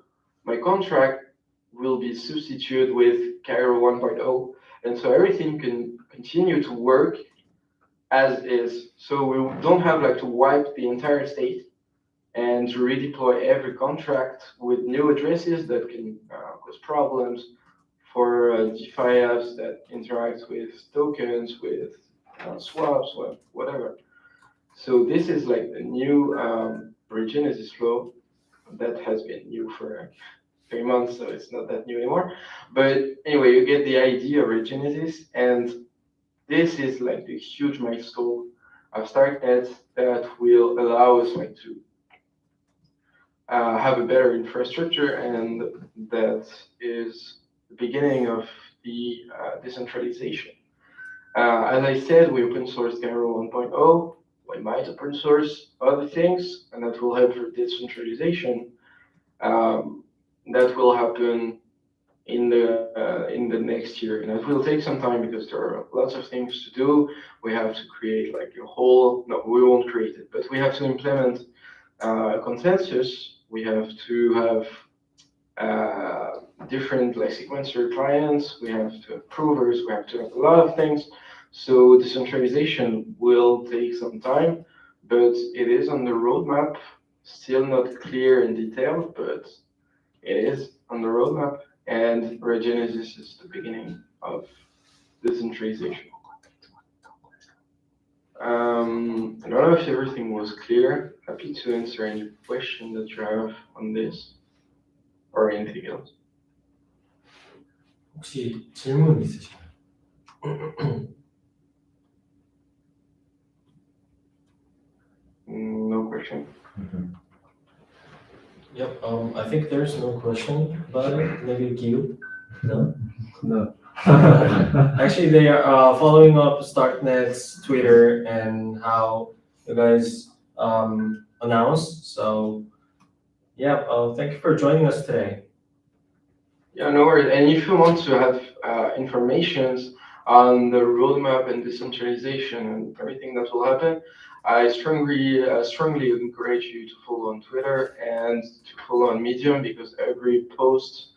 my contract will be substituted with Cairo 1.0, and so everything can continue to work as is. So we don't have like to wipe the entire state and to redeploy every contract with new addresses that can cause problems for DeFi apps that interact with tokens, with swaps, whatever. So this is like the new Regenesis flow that has been new for 3 months, so it's not that new anymore. But anyway, you get the idea of Regenesis, and this is like the huge milestone of StartNet that will allow us like to have a better infrastructure, and that is the beginning of the decentralization. As I said, we open source Cairo 1.0. We might open source other things, and that will help for decentralization. That will happen in the next year, and it will take some time because there are lots of things to do. We have to create like a whole. No, we won't create it, but we have to implement a consensus. We have to have different like sequencer clients. We have to have provers. We have to have a lot of things. So decentralization will take some time, but it is on the roadmap, still not clear in detail, but it is on the roadmap, and Regenesis is the beginning of decentralization. I don't know if everything was clear. Happy to answer any question that you have on this or anything else. 혹시 질문 있으신가요? No question. Yep, I think there's no question about it. Maybe Gil? No? No. Actually, they are following up Starknet's Twitter and how you guys announced. So, yeah, thank you for joining us today. Yeah, no worries. And if you want to have information on the roadmap and decentralization and everything that will happen, I strongly encourage you to follow on Twitter and to follow on Medium, because every post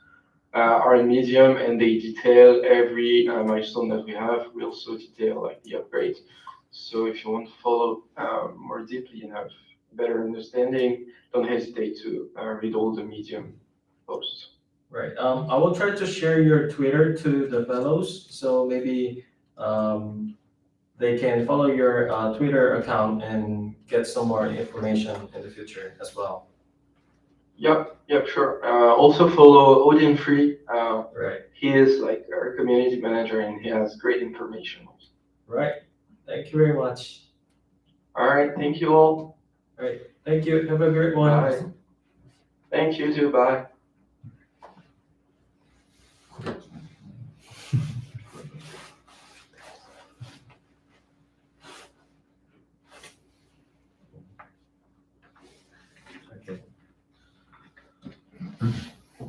are in Medium and they detail every milestone that we have. We also detail like the upgrade. So if you want to follow more deeply and have better understanding, don't hesitate to read all the Medium posts. Right. I will try to share your Twitter to the fellows, so maybe they can follow your Twitter account and get some more information in the future as well. Yep, sure. Also follow Odin Free. Right. He is like our community manager and he has great information. Right. Thank you very much. All right, thank you all. All right. Thank you. Have a great one. Bye. Thank you too. Bye.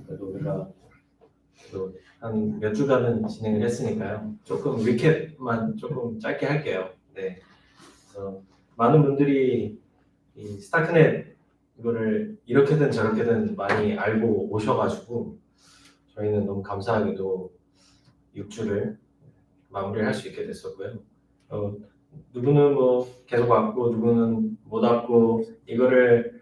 그래도 우리가 한 몇 주간은 진행을 했으니까요. 조금 리캡만 조금 짧게 할게요. 네. 그래서 많은 분들이 이 스타크넷 이거를 이렇게든 저렇게든 많이 알고 오셔가지고 저희는 너무 감사하게도 6주를 마무리할 수 있게 됐었고요. 누구는 뭐 계속 왔고 누구는 못 왔고 이거를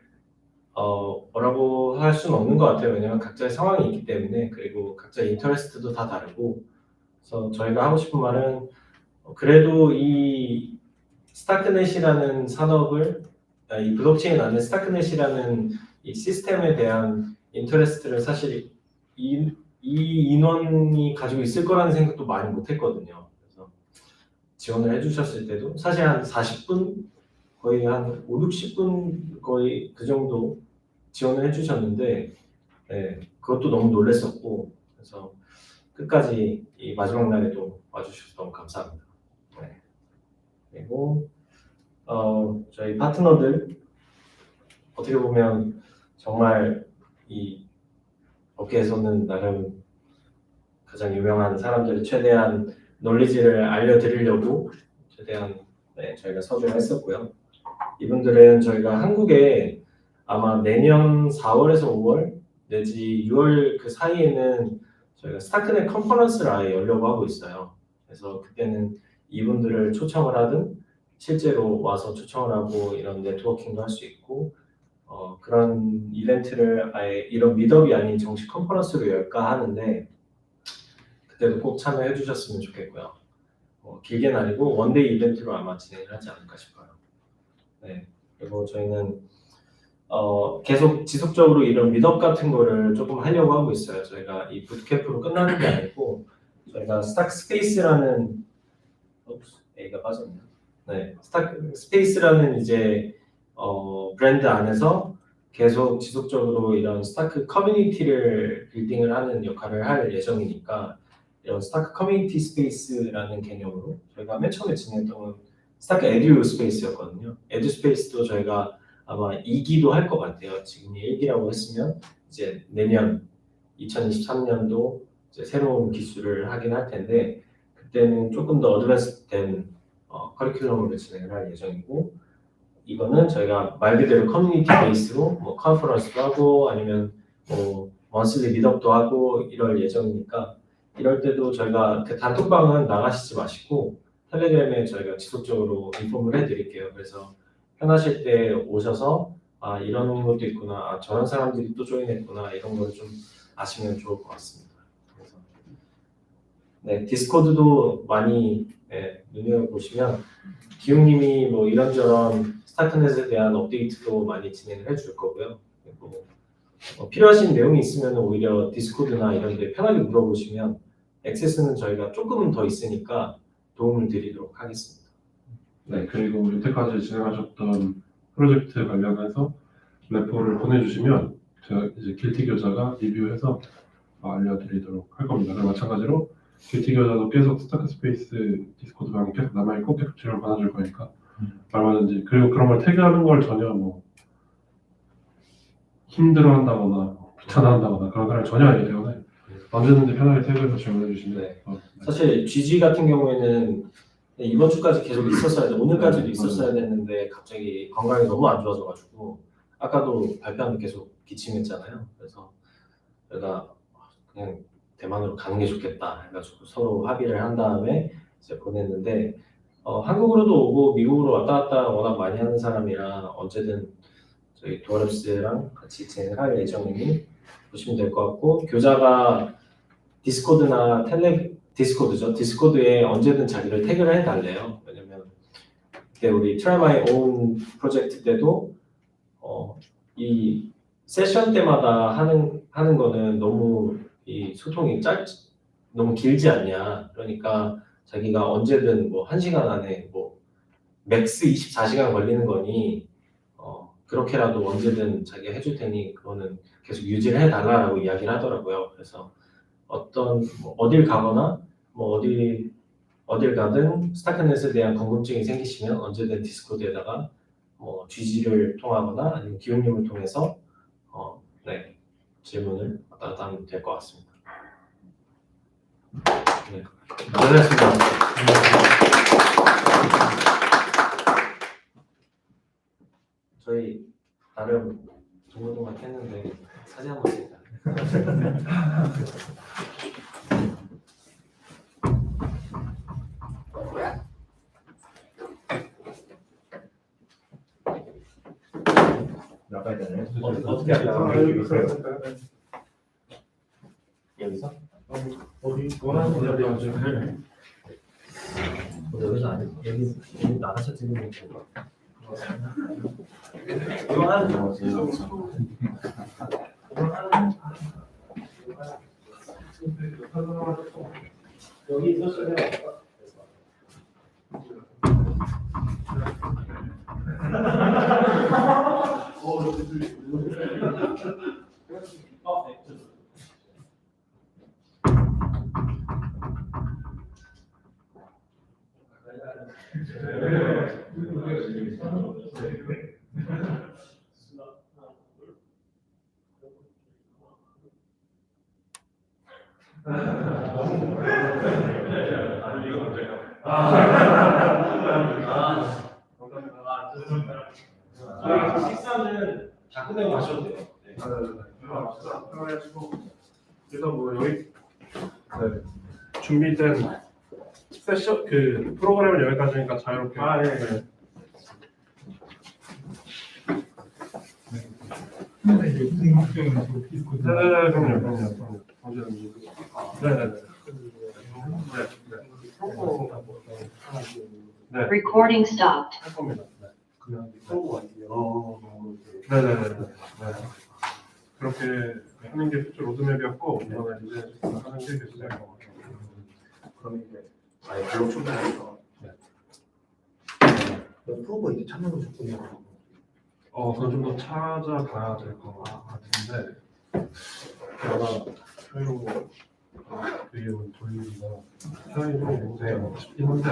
뭐라고 할 수는 없는 것 같아요. 왜냐면 각자의 상황이 있기 때문에, 그리고 각자의 인터레스트도 다 다르고. 그래서 저희가 하고 싶은 말은 그래도 이 스타크넷이라는 산업을, 이 블록체인 안에 스타크넷이라는 이 시스템에 대한 인터레스트를 사실 이 인원이 가지고 있을 거라는 생각도 많이 못했거든요. 그래서 지원을 해주셨을 때도 사실 한 40분, 거의 한 5, 60분 거의 그 정도 지원을 해주셨는데, 네, 그것도 너무 놀랐었고, 그래서 끝까지 이 마지막 날에도 와주셔서 너무 감사합니다. 네. 그리고 저희 파트너들 어떻게 보면 정말 이 업계에서는 나름 가장 유명한 사람들 최대한 논리지를 알려드리려고 최대한 저희가 섭외를 했었고요. 이분들은 저희가 한국에 아마 내년 4월에서 5월 내지 6월 그 사이에는 저희가 스타크넷 컨퍼런스를 아예 열려고 하고 있어요. 그래서 그때는 이분들을 초청을 하든 실제로 와서 초청을 하고 이런 네트워킹도 할 수 있고, 그런 이벤트를 아예 이런 미덕이 아닌 정식 컨퍼런스로 열까 하는데, 그때도 꼭 참여해 주셨으면 좋겠고요. 길게는 아니고 원데이 이벤트로 아마 진행을 하지 않을까 싶어요. 네. 그리고 저희는 계속 지속적으로 이런 미덕 같은 거를 조금 하려고 하고 있어요. 저희가 이 부트캠프로 끝나는 게 아니고, 저희가 스타크 스페이스라는 A가 빠졌네요. 네, 스타크 스페이스라는 이제 브랜드 안에서 계속 지속적으로 이런 스타크 커뮤니티를 빌딩을 하는 역할을 할 예정이니까, 이런 스타크 커뮤니티 스페이스라는 개념으로 저희가 맨 처음에 진행했던 건 스타크 에듀 스페이스였거든요. 에듀 스페이스도 저희가 아마 2기도 할 것 같아요. 지금이 1기라고 했으면 이제 내년 2023년도 이제 새로운 기술을 하긴 할 텐데, 그때는 조금 더 어드밴스된 커리큘럼으로 진행을 할 예정이고, 이거는 저희가 말 그대로 커뮤니티 베이스로 뭐 컨퍼런스도 하고 아니면 뭐 먼슬리 미덕도 하고 이럴 예정이니까, 이럴 때도 저희가 그 단톡방은 나가시지 마시고 텔레그램에 저희가 지속적으로 인폼을 해드릴게요. 그래서 편하실 때 오셔서 아 이런 것도 있구나, 아, 저런 사람들이 또 조인했구나 이런 걸 좀 아시면 좋을 것 같습니다. 그래서 네 디스코드도 많이 눈여겨 보시면 기웅님이 뭐 이런저런 스타크넷에 대한 업데이트도 많이 진행을 해줄 거고요. 그리고 필요하신 내용이 있으면 오히려 디스코드나 이런 데 편하게 물어보시면 액세스는 저희가 조금은 더 있으니까 도움을 드리도록 하겠습니다. 네, 그리고 여태까지 진행하셨던 프로젝트 관련해서 레포를 보내주시면 제가 이제 길티 교자가 리뷰해서 알려드리도록 할 겁니다. 그리고 마찬가지로 길티 교자도 계속 스타크 스페이스 디스코드 방에 계속 남아있고 계속 질문 받아줄 거니까 얼마든지, 그리고 그런 걸 태그하는 걸 전혀 뭐 힘들어한다거나 귀찮아한다거나 그런 사람이 전혀 아니기 때문에 언제든지 편하게 태그해서 질문해 주시면 네. 사실 GG 같은 경우에는 이번 주까지 계속 있었어야 돼, 오늘까지도 있었어야 됐는데 갑자기 건강이 너무 안 좋아져가지고 아까도 발표하는데 계속 기침했잖아요. 그래서 내가 그냥 대만으로 가는 게 좋겠다 해가지고 서로 합의를 한 다음에 이제 보냈는데 한국으로도 오고 미국으로 왔다 갔다 워낙 많이 하는 사람이라 언제든 저희 도어랩스랑 같이 진행할 예정이니 보시면 될 것 같고, 교자가 디스코드나 디스코드죠. 디스코드에 언제든 자기를 태그를 해달래요. 왜냐면 그때 우리 Try My Own 프로젝트 때도 이 세션 때마다 하는 거는 너무 이 소통이 너무 길지 않냐. 그러니까 자기가 언제든 뭐 1시간 안에 뭐 맥스 24시간 걸리는 거니 그렇게라도 언제든 자기가 해줄 테니 그거는 계속 유지를 해달라고 이야기를 하더라고요. 그래서 뭐 어딜 가거나 뭐 어딜 가든 스타크넷에 대한 궁금증이 생기시면 언제든 디스코드에다가 뭐 GG를 통하거나 아니면 기용님을 통해서 네, 질문을 왔다 갔다 하면 될 것 같습니다. 네, 고생하셨습니다. 저희 나름 동글동글 했는데 사진 한번 찍자. 나가야 되나요? 어떻게 할까요? 여기서? 어디 원하는 대로 여기서 아니 여기 나가서 찍으면 될것 같아. 이거 하는 거 같아요. 여기 있었으면 식사는 다 끝내고 마셔도 돼요. 네. 그래서 뭐 여기 준비된 세션 그 프로그램은 여기까지니까 자유롭게. 네. 네네네, 그럼요. 언제든지. 네네네. 네. Recording stopped. 할 겁니다. 네. 그냥 네네네. 그렇게 하는 게 실제 로드맵이었고 이번에 이제 하는 게 시작인 것 같아요. 그럼 이제 아예 블록 충분해서 프로버 이제 찾는 거 좋군요. 그건 좀 더 찾아가야 될 것 같은데 아마 카이로 비용을 돌리기가 사람이 좀 문제가 싶긴 한데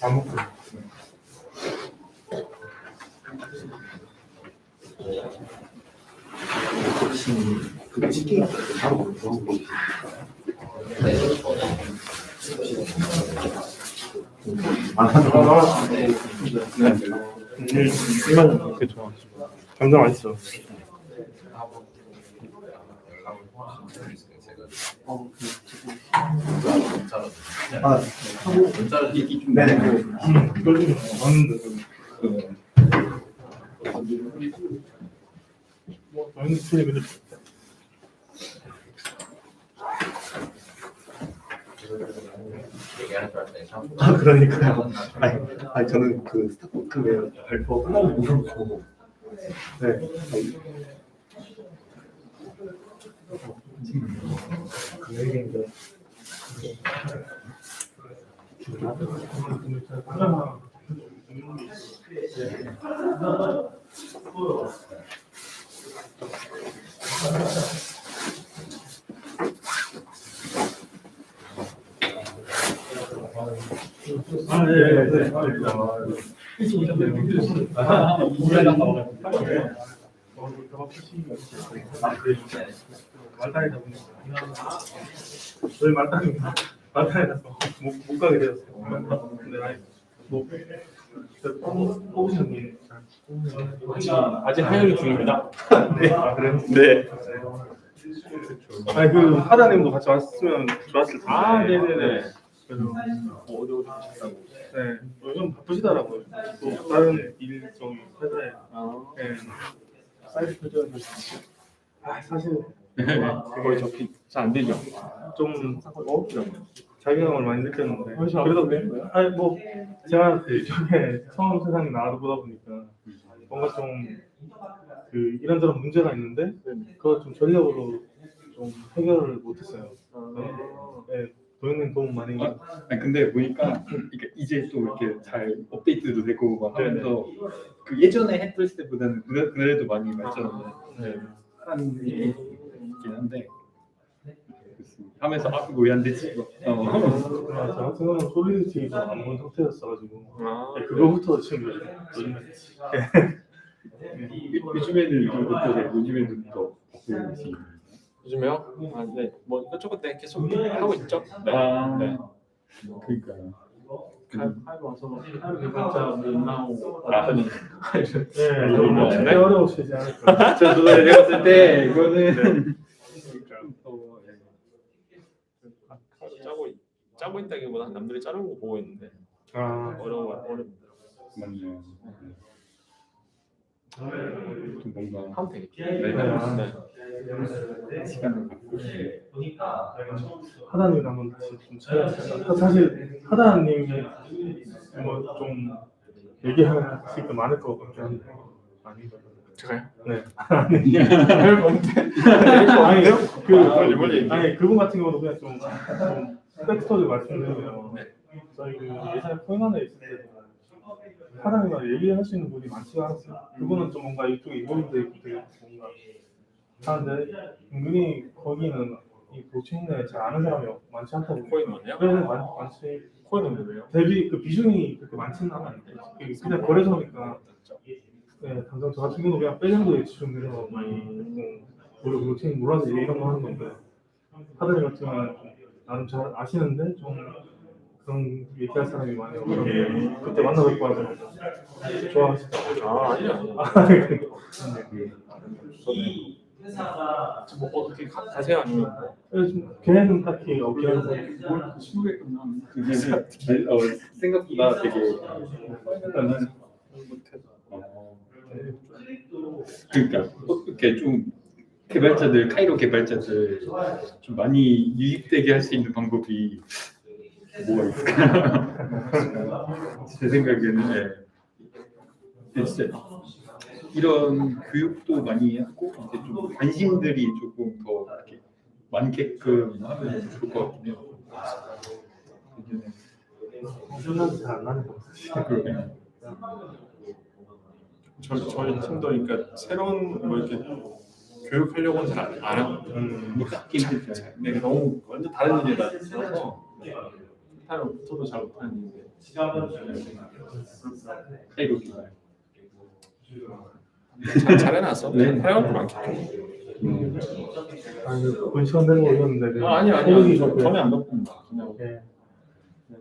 아무튼 그 치킨 바로 먹고 네, 저는 일만 그렇게 좋아. 감정 안 있어. 아, 네네. 이걸 좀 봤는데 뭐 저희는 틀리 근데 얘기하는 줄 알았더니 참 아 그러니까요. 아니 저는 그 스타포크웨어 발표 끝나고 모르고 네. 그 얘기인데 말타이다 보니까 저희 말타이라서 못 가게 되었어요. 근데 뭐 뽑으시는 분이 아직 하혈이 중입니다. 네. 아 그래요? 네. 아니 그 하다님도 같이 왔으면 좋았을 텐데. 아, 네네네. 그래서 어디 가셨다고? 네 요즘 바쁘시더라고요. 또 다른 일정이 회사에 네. 사이트 표정을 사실 거의 접히 잘안 되죠. 좀 자괴감을 많이 느꼈는데 그래도 아니 뭐 제가 이쪽에 처음 세상에 나와서 보다 보니까 뭔가 좀 그 이런저런 문제가 있는데 그걸 좀 전략으로 좀 해결을 못했어요. 네, 도현님 도움 많이. 아니, 근데 보니까 그러니까 이제 또 이렇게 잘 업데이트도 되고 막 하면서 그 예전에 했을 때보다는 그래도 많이 발전한 있긴 한데 하면서 아 이거 왜 안 되지? 저 같은 경우는 솔리디티도 안 본 상태였어가지고 그거부터 지금 요즘에는 요즘에는 또 요즘에요? 아, 네. 뭐 이것저것 계속 하고 있죠. 네. 네. 그러니까요. 하고 와서 하루 개발자 못 나오고 네, 어려우시지 않을까. 저도 내가 봤을 때 이거는 짜고 있다기보다 남들이 자르는 거 보고 있는데 어렵습니다. 맞네요. 좀 뭔가 하면 되겠죠. 네. 시간을 갖고 하다님 한번 다시 좀 찾아볼까요? 사실 하다님이 뭐좀 얘기할 수 많을 것 같긴 한데 아닌가요? 제가요? 네. 아니 그분 같은 경우도 그냥 좀 팩트를 말씀드리면 저희 그 예전에 코인원에 있을 때도 하다님과 얘기할 수 있는 분이 많지가 않았어요. 그분은 좀 뭔가 이쪽에 인volved 있고 되게 뭔가 하는데 은근히 거기는 이 블록체인에 잘 아는 사람이 많지 않다고. 코인원이요? 네, 많지. 코인은 왜요? 대비 그 비중이 그렇게 많지는 않아요. 그냥 거래소니까. 네, 당장 저 같은 경우는 그냥 빼정도에 집중해서 많이 우리 블록체인 몰라서 이런 거 하는 건데 하다님 같은 경우는 나름 잘 아시는데 좀 그런 얘기할 사람이 많아서 그때 만나 뵙고 와서 좋아하시더라고요. 아니요. 뭐 어떻게 가세요? 아니면 좀 걔는 딱히 없긴 한데 신부에 끝나면 생각보다 되게 그러니까 이렇게 좀 개발자들 카이로 개발자들 좀 많이 유입되게 할 수 있는 방법이 뭐가 있을까? 제 생각에는 진짜 이런 교육도 많이 하고 이제 좀 관심들이 조금 더 이렇게 많게끔 하면 좋을 것 같긴 해요. 생각이 잘 안 나는 것 같아요. 저희 팀도 그러니까 새로운 뭐 이렇게 교육하려고는 잘 안 하고 뭐 딱히 네, 너무 완전 다른 일이라서 저도 잘 못하는 일인데 카이로 개발. 잘 해놨어. 활용할 거 많겠죠. 아니 본 시간 되는 거 오셨는데. 아니 전혀 안 바쁩니다. 그냥 네.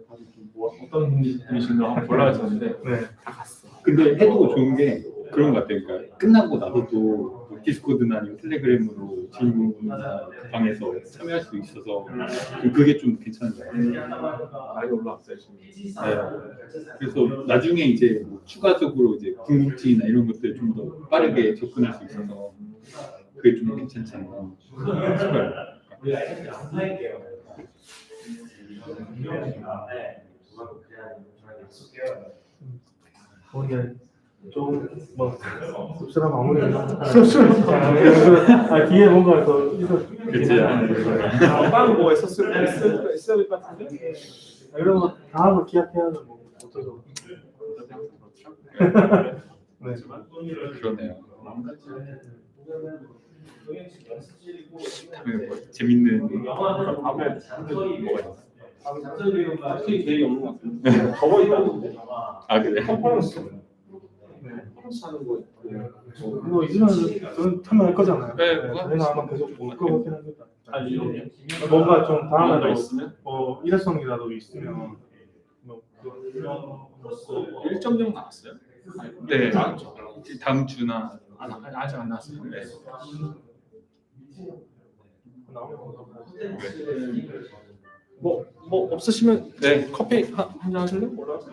다들 뭐 어떤 분이신가 한번 보려고 했었는데 네. 다 갔어. 근데 해도 좋은 게 그런 것 같아요. 그러니까 끝나고 나서도 뭐 디스코드나 아니면 텔레그램으로 질문이나 방에서 참여할 수 있어서 그게 좀 괜찮은 것 같아요. 많이 올라왔어요 지금. 네. 그래서 나중에 이제 뭐 추가적으로 이제 궁금증이나 이런 것들 좀 더 빠르게 접근할 수 있어서 그게 좀 괜찮지 않나 싶어요. 오늘 좀뭐 씁쓸한 마무리가 뒤에 뭔가 더 있어. 그치. 빵 뭐 있어야 될 것 같은데. 이런 거 다음을 기약해야죠. 뭐 어쩌죠. 네. 그러네요. 다음에 뭐 재밌는 다음에 뭐가 있어? 딱히 계획이 없는 것 같은데. 저거 있다는데. 아 그래? 컨퍼런스. 네, 컨퍼런스 하는 거. 이거 있으면 저는 참여할 거잖아요. 네, 저희는 아마 계속 올 것 같긴 합니다. 뭔가 좀 다음에도 있으면 뭐 일회성이라도 있으면 뭐 일정 정도 나왔어요? 네. 다음 주나 아직 안 나왔어요. 네. 뭐 없으시면 네 커피 한잔 하실래요? 올라와서.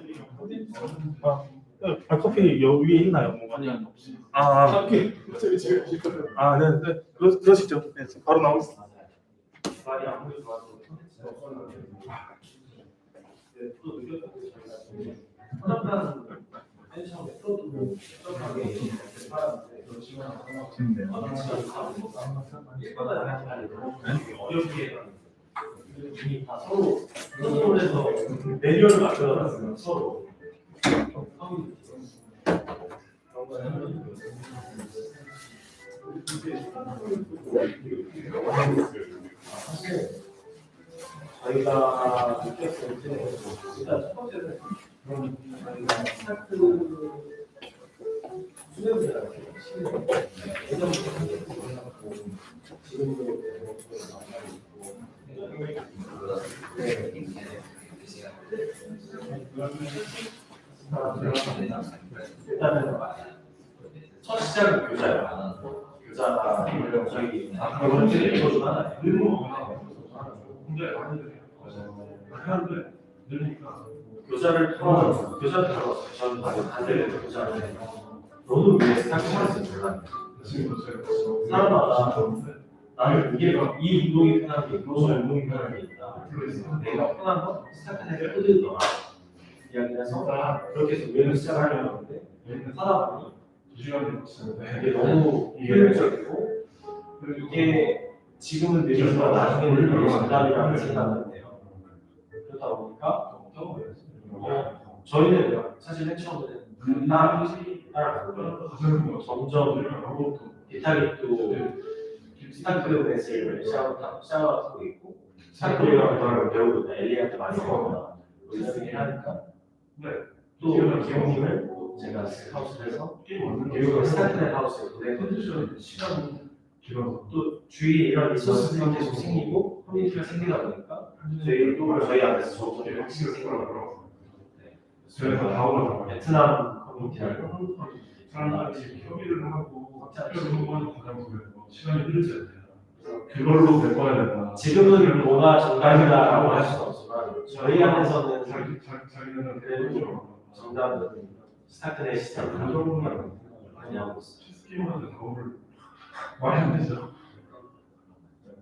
커피 여 위에 있나요? 뭐가? 아니 없어요. 커피 저기 집에 있거든요. 네. 그러시죠. 네, 바로 나오겠습니다. 서로 매뉴얼을 만들어놨어요. 서로. 저희가 느꼈을 때 일단 첫 번째는 저희가 스타트 수련회라고 예전부터 지금도 일단은 첫 시작은 교자예요. 교자가 저희 번째 예서 중 하나예요. 교자를 통해서 저는 다들 교자를 너도 위해 스타트했어요. 사람마다 나는 이 운동이 편한 게 있고 저 운동이 편한 게 있다. 내가 편한 건 스타트를 끄드더라. 이야기를 해서 그렇게 해서 우연히 시작하려고 하는데 하다 보니 이게 너무 효율적이고 이게 지금은 느리지만 나중에는 되게 정답이라는 생각을 해요. 그러다 보니까 저희는 사실 맨 처음에는 따라가고 점점 디타깃도 스타크 베이스를 샤워하고 있고 스타크라는 걸 배우고 엘리한테 많이 배웠다 이렇게 하니까 또 기용님을 제가 하우스에서 교육을 스타트넷 하우스에 보내고 시간 또 주위에 이런 리소스들이 계속 생기고 커뮤니티가 생기다 보니까 저희도 저희 안에서 정보들이 확실히 생겨요. 그래서 베트남 커뮤니티라고 한국 커뮤니티 협의를 하고 확장하는 건 가장 시간이 흐르지 않아요. 그걸로 배워야 된다. 지금은 뭐가 정답이다라고 할 수는 없지만 저희 안에서는 그래도 정답은 스타트넷 시스템을 많이 하고 있어요. 많이 안 되죠.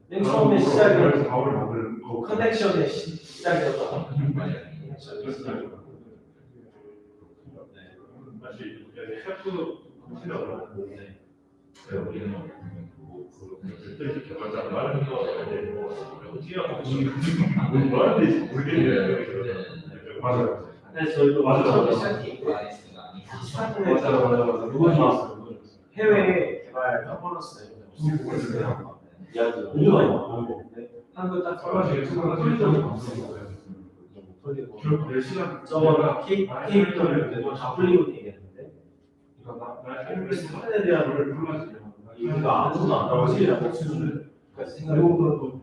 맨 처음에 시작은 커넥션의 시작이었던 맞아요. 근데 저희도 처음에 시작이 해외 개발 컨퍼런스에 이야기 너무 많이 나오는데 한국 딱 떨어지게 저거 KBW 때도 다 풀리고 얘기했는데 사건에 대한 이유가 아무도 안 나오시려고 생각해보고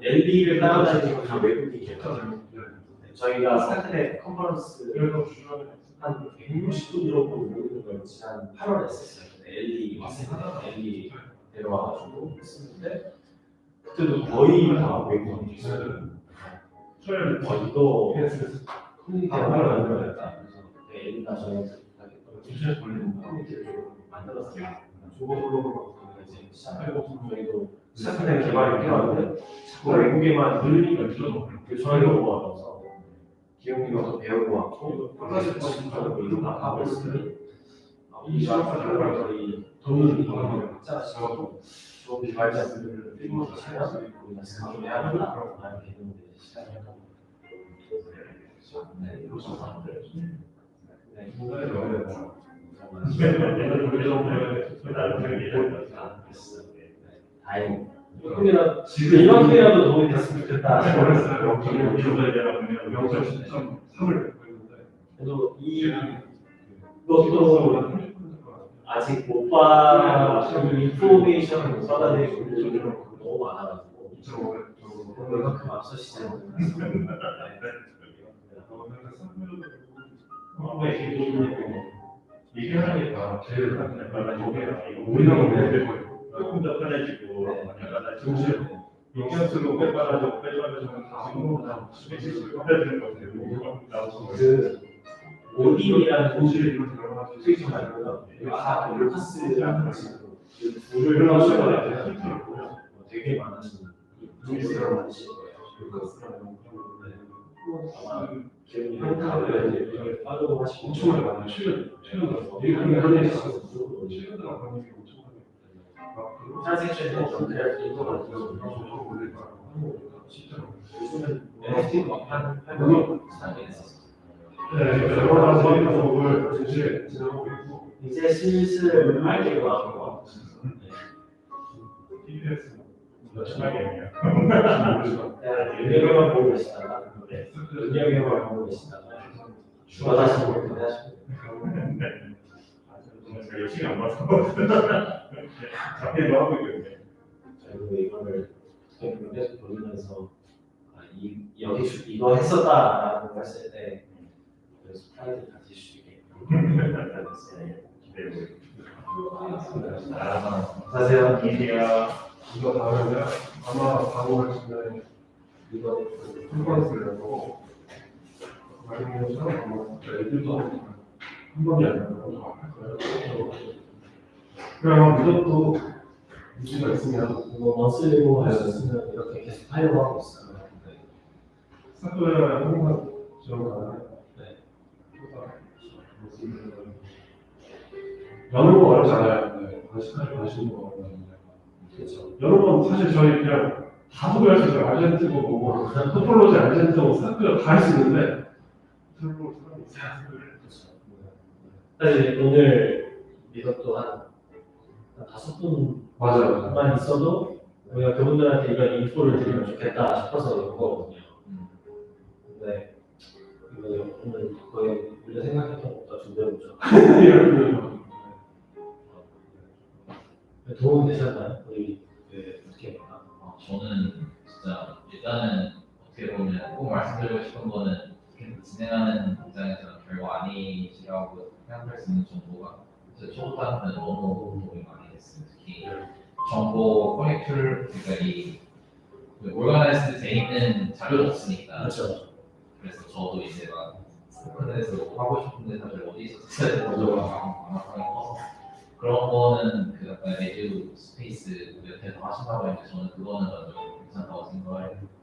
LB를 따라다니는 다 외국인이에요. 저희가 사건의 컨퍼런스를 한 160분 정도 모이는 걸 지난 8월에 했었어요. LB 왔을 때 LB 데려와가지고 했었는데 그때도 거의 다 외국인이었어요. 이거 커뮤니티가 만들어야겠다. LB가 저희한테 커뮤니티를 좀 만들었어요. 중국으로 이제 시작하고 저희도 사건의 개발이 필요한데 자꾸 외국에만 늘리니까 저희가 모아서 기용이가 더 배우고 왔고 플러스 저는 이런 하고 있으니 우리가 저희 돈이 각자 지금 좋은 개발자들을 필요로 찾아서 우리가 상의해야 한다라는 개념이 시작합니다. 네, 이로써 사람들 다행히 이만큼이라도 도움이 됐으면 좋겠다. 그래서 이것도 아직 못 받은 인포메이션을 못 받아내는 분들이 너무 많아가지고 그만큼 앞서시지 않습니다. 얘기하니까 제일 우리나라 조금 더 편해지고 정신 영양소도 빼빠가지고 빼빠가지고 다 해야 되는 것 같아요. 그 오딘이라는 도시를 트위터 말고요. 다 루카스라는 친구 그 둘을 하시거든요. 되게 많으신 분들을 많으실 거예요. 아마 기억이 다 빠져고 하시고 엄청 많아요. 최근 들어서 이게 하는 게 최근 들어 하는 게 엄청 많아요. 트랜잭션에 좀 그래야 될것 같아서 요즘은 NFT 막한 800원 사게 됐었어요. 네, 여러 가지 방법을 이제 지나고 있고 이제 슬슬 알게 나온 것 같아요. TBS 심하게 은영이만 보고 계시다가 은영이만 보고 계시다가 주가 다시 보고 하시고 제가 열심히 안 봐서 잡기도 하고 있는데 저희도 이거를 계속 돌리면서 여기 이거 했었다라는 걸 했을 때 그래서 프라이드 가질 수 있게 기대되고 있습니다. 안녕하세요. 이거 다음에 아마 다음을 지금 이거 컨퍼런스를 하고 많은 사람 애들도 한 번이 아니라 그냥 미적도 유지가 있으면 원스리고 하였으면 이렇게 계속 하려고 하고 있어요. 사토야 항상 지원하는 여는 거 어렵지 않아요. 관심도 어렵는데 여러 번 사실 저희 그냥 다 소개할 수 있어요. 아르젠티고 보고 토폴로지 아르젠티고 사토야 다 할 수 있는데 들고 사람이 있어야 사실 오늘 미덕도 한 5분만 있어도 우리가 그분들한테 이런 인포를 드리면 좋겠다 싶어서 온 거거든요. 근데 이거 오늘 거의 우리가 생각했던 것보다 2배로 죠. 도움이 되셨나요? 우리 어떻게 해볼까? 저는 진짜 일단은 어떻게 보면 꼭 말씀드리고 싶은 거는 진행하는 입장에서는 별거 아니시라고 생각할 수 있는 정보가 초보자한테는 너무 도움이 많이 됐어요. 특히 정보 커넥트를 그러니까 이 올가나이즈 돼 있는 자료도 없으니까. 그렇죠. 그래서 저도 이제 막 스포츠에서 하고 싶은데 사실 어디서 찾아야 되는지 막막하게 커서 그런 거는 그 약간 레주 스페이스 옆에서 하신다고 했는데 저는 그거는 완전 괜찮다고 생각해요.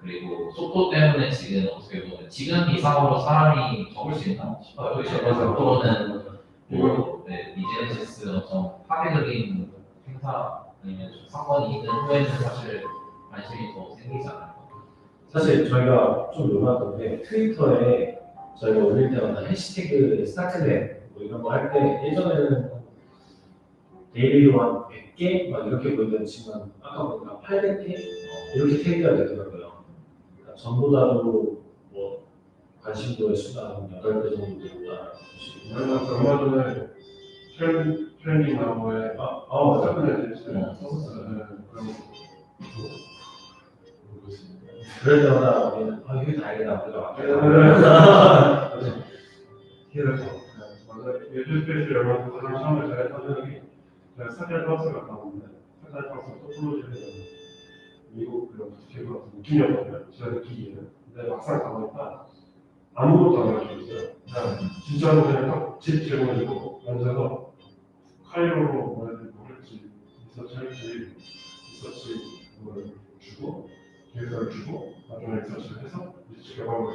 그리고 속도 때문에 지금 어떻게 보면 지금 이상으로 사람이 적을 수 있나 싶어요. 앞으로는 뭐 비즈니스 엄청 파괴적인 행사 아니면 사건이 있는 후에는 사실 관심이 더 생기지 않을까. 사실 저희가 좀 놀랐던 게 트위터에 저희가 올릴 때마다 해시태그 스타트랩 뭐 이런 거 할 때 예전에는 데일리로 한 100개 막 이렇게 보이던 지금 아까 보니까 800개 이렇게 태그가 되더라고요. 그러니까 전보다도 뭐 관심도의 수가 8배 정도 늘었다. 얼마 전에 트렌딩 나무에 최근에 이제 썼었어요. 그럴 때마다 우리는 이게 다행이다. 우리가 맞아요. 예술스페이스 열면 가장 처음에 제가 찾은 게 제가 스타일 하우스를 갔다 왔는데 스타일 하우스가 또 프로젝트를 미국 그런 되게 느낌이었거든요. 제가 느끼기에는. 근데 막상 가보니까 아무것도 안 가르쳐줬어요. 그냥 진짜로 그냥 집 제공해주고 앉아서 카이로로 뭐랬지 리서치 뭘 주고 기획서를 주고 나중에 리서치를 해서 리서치 결과물을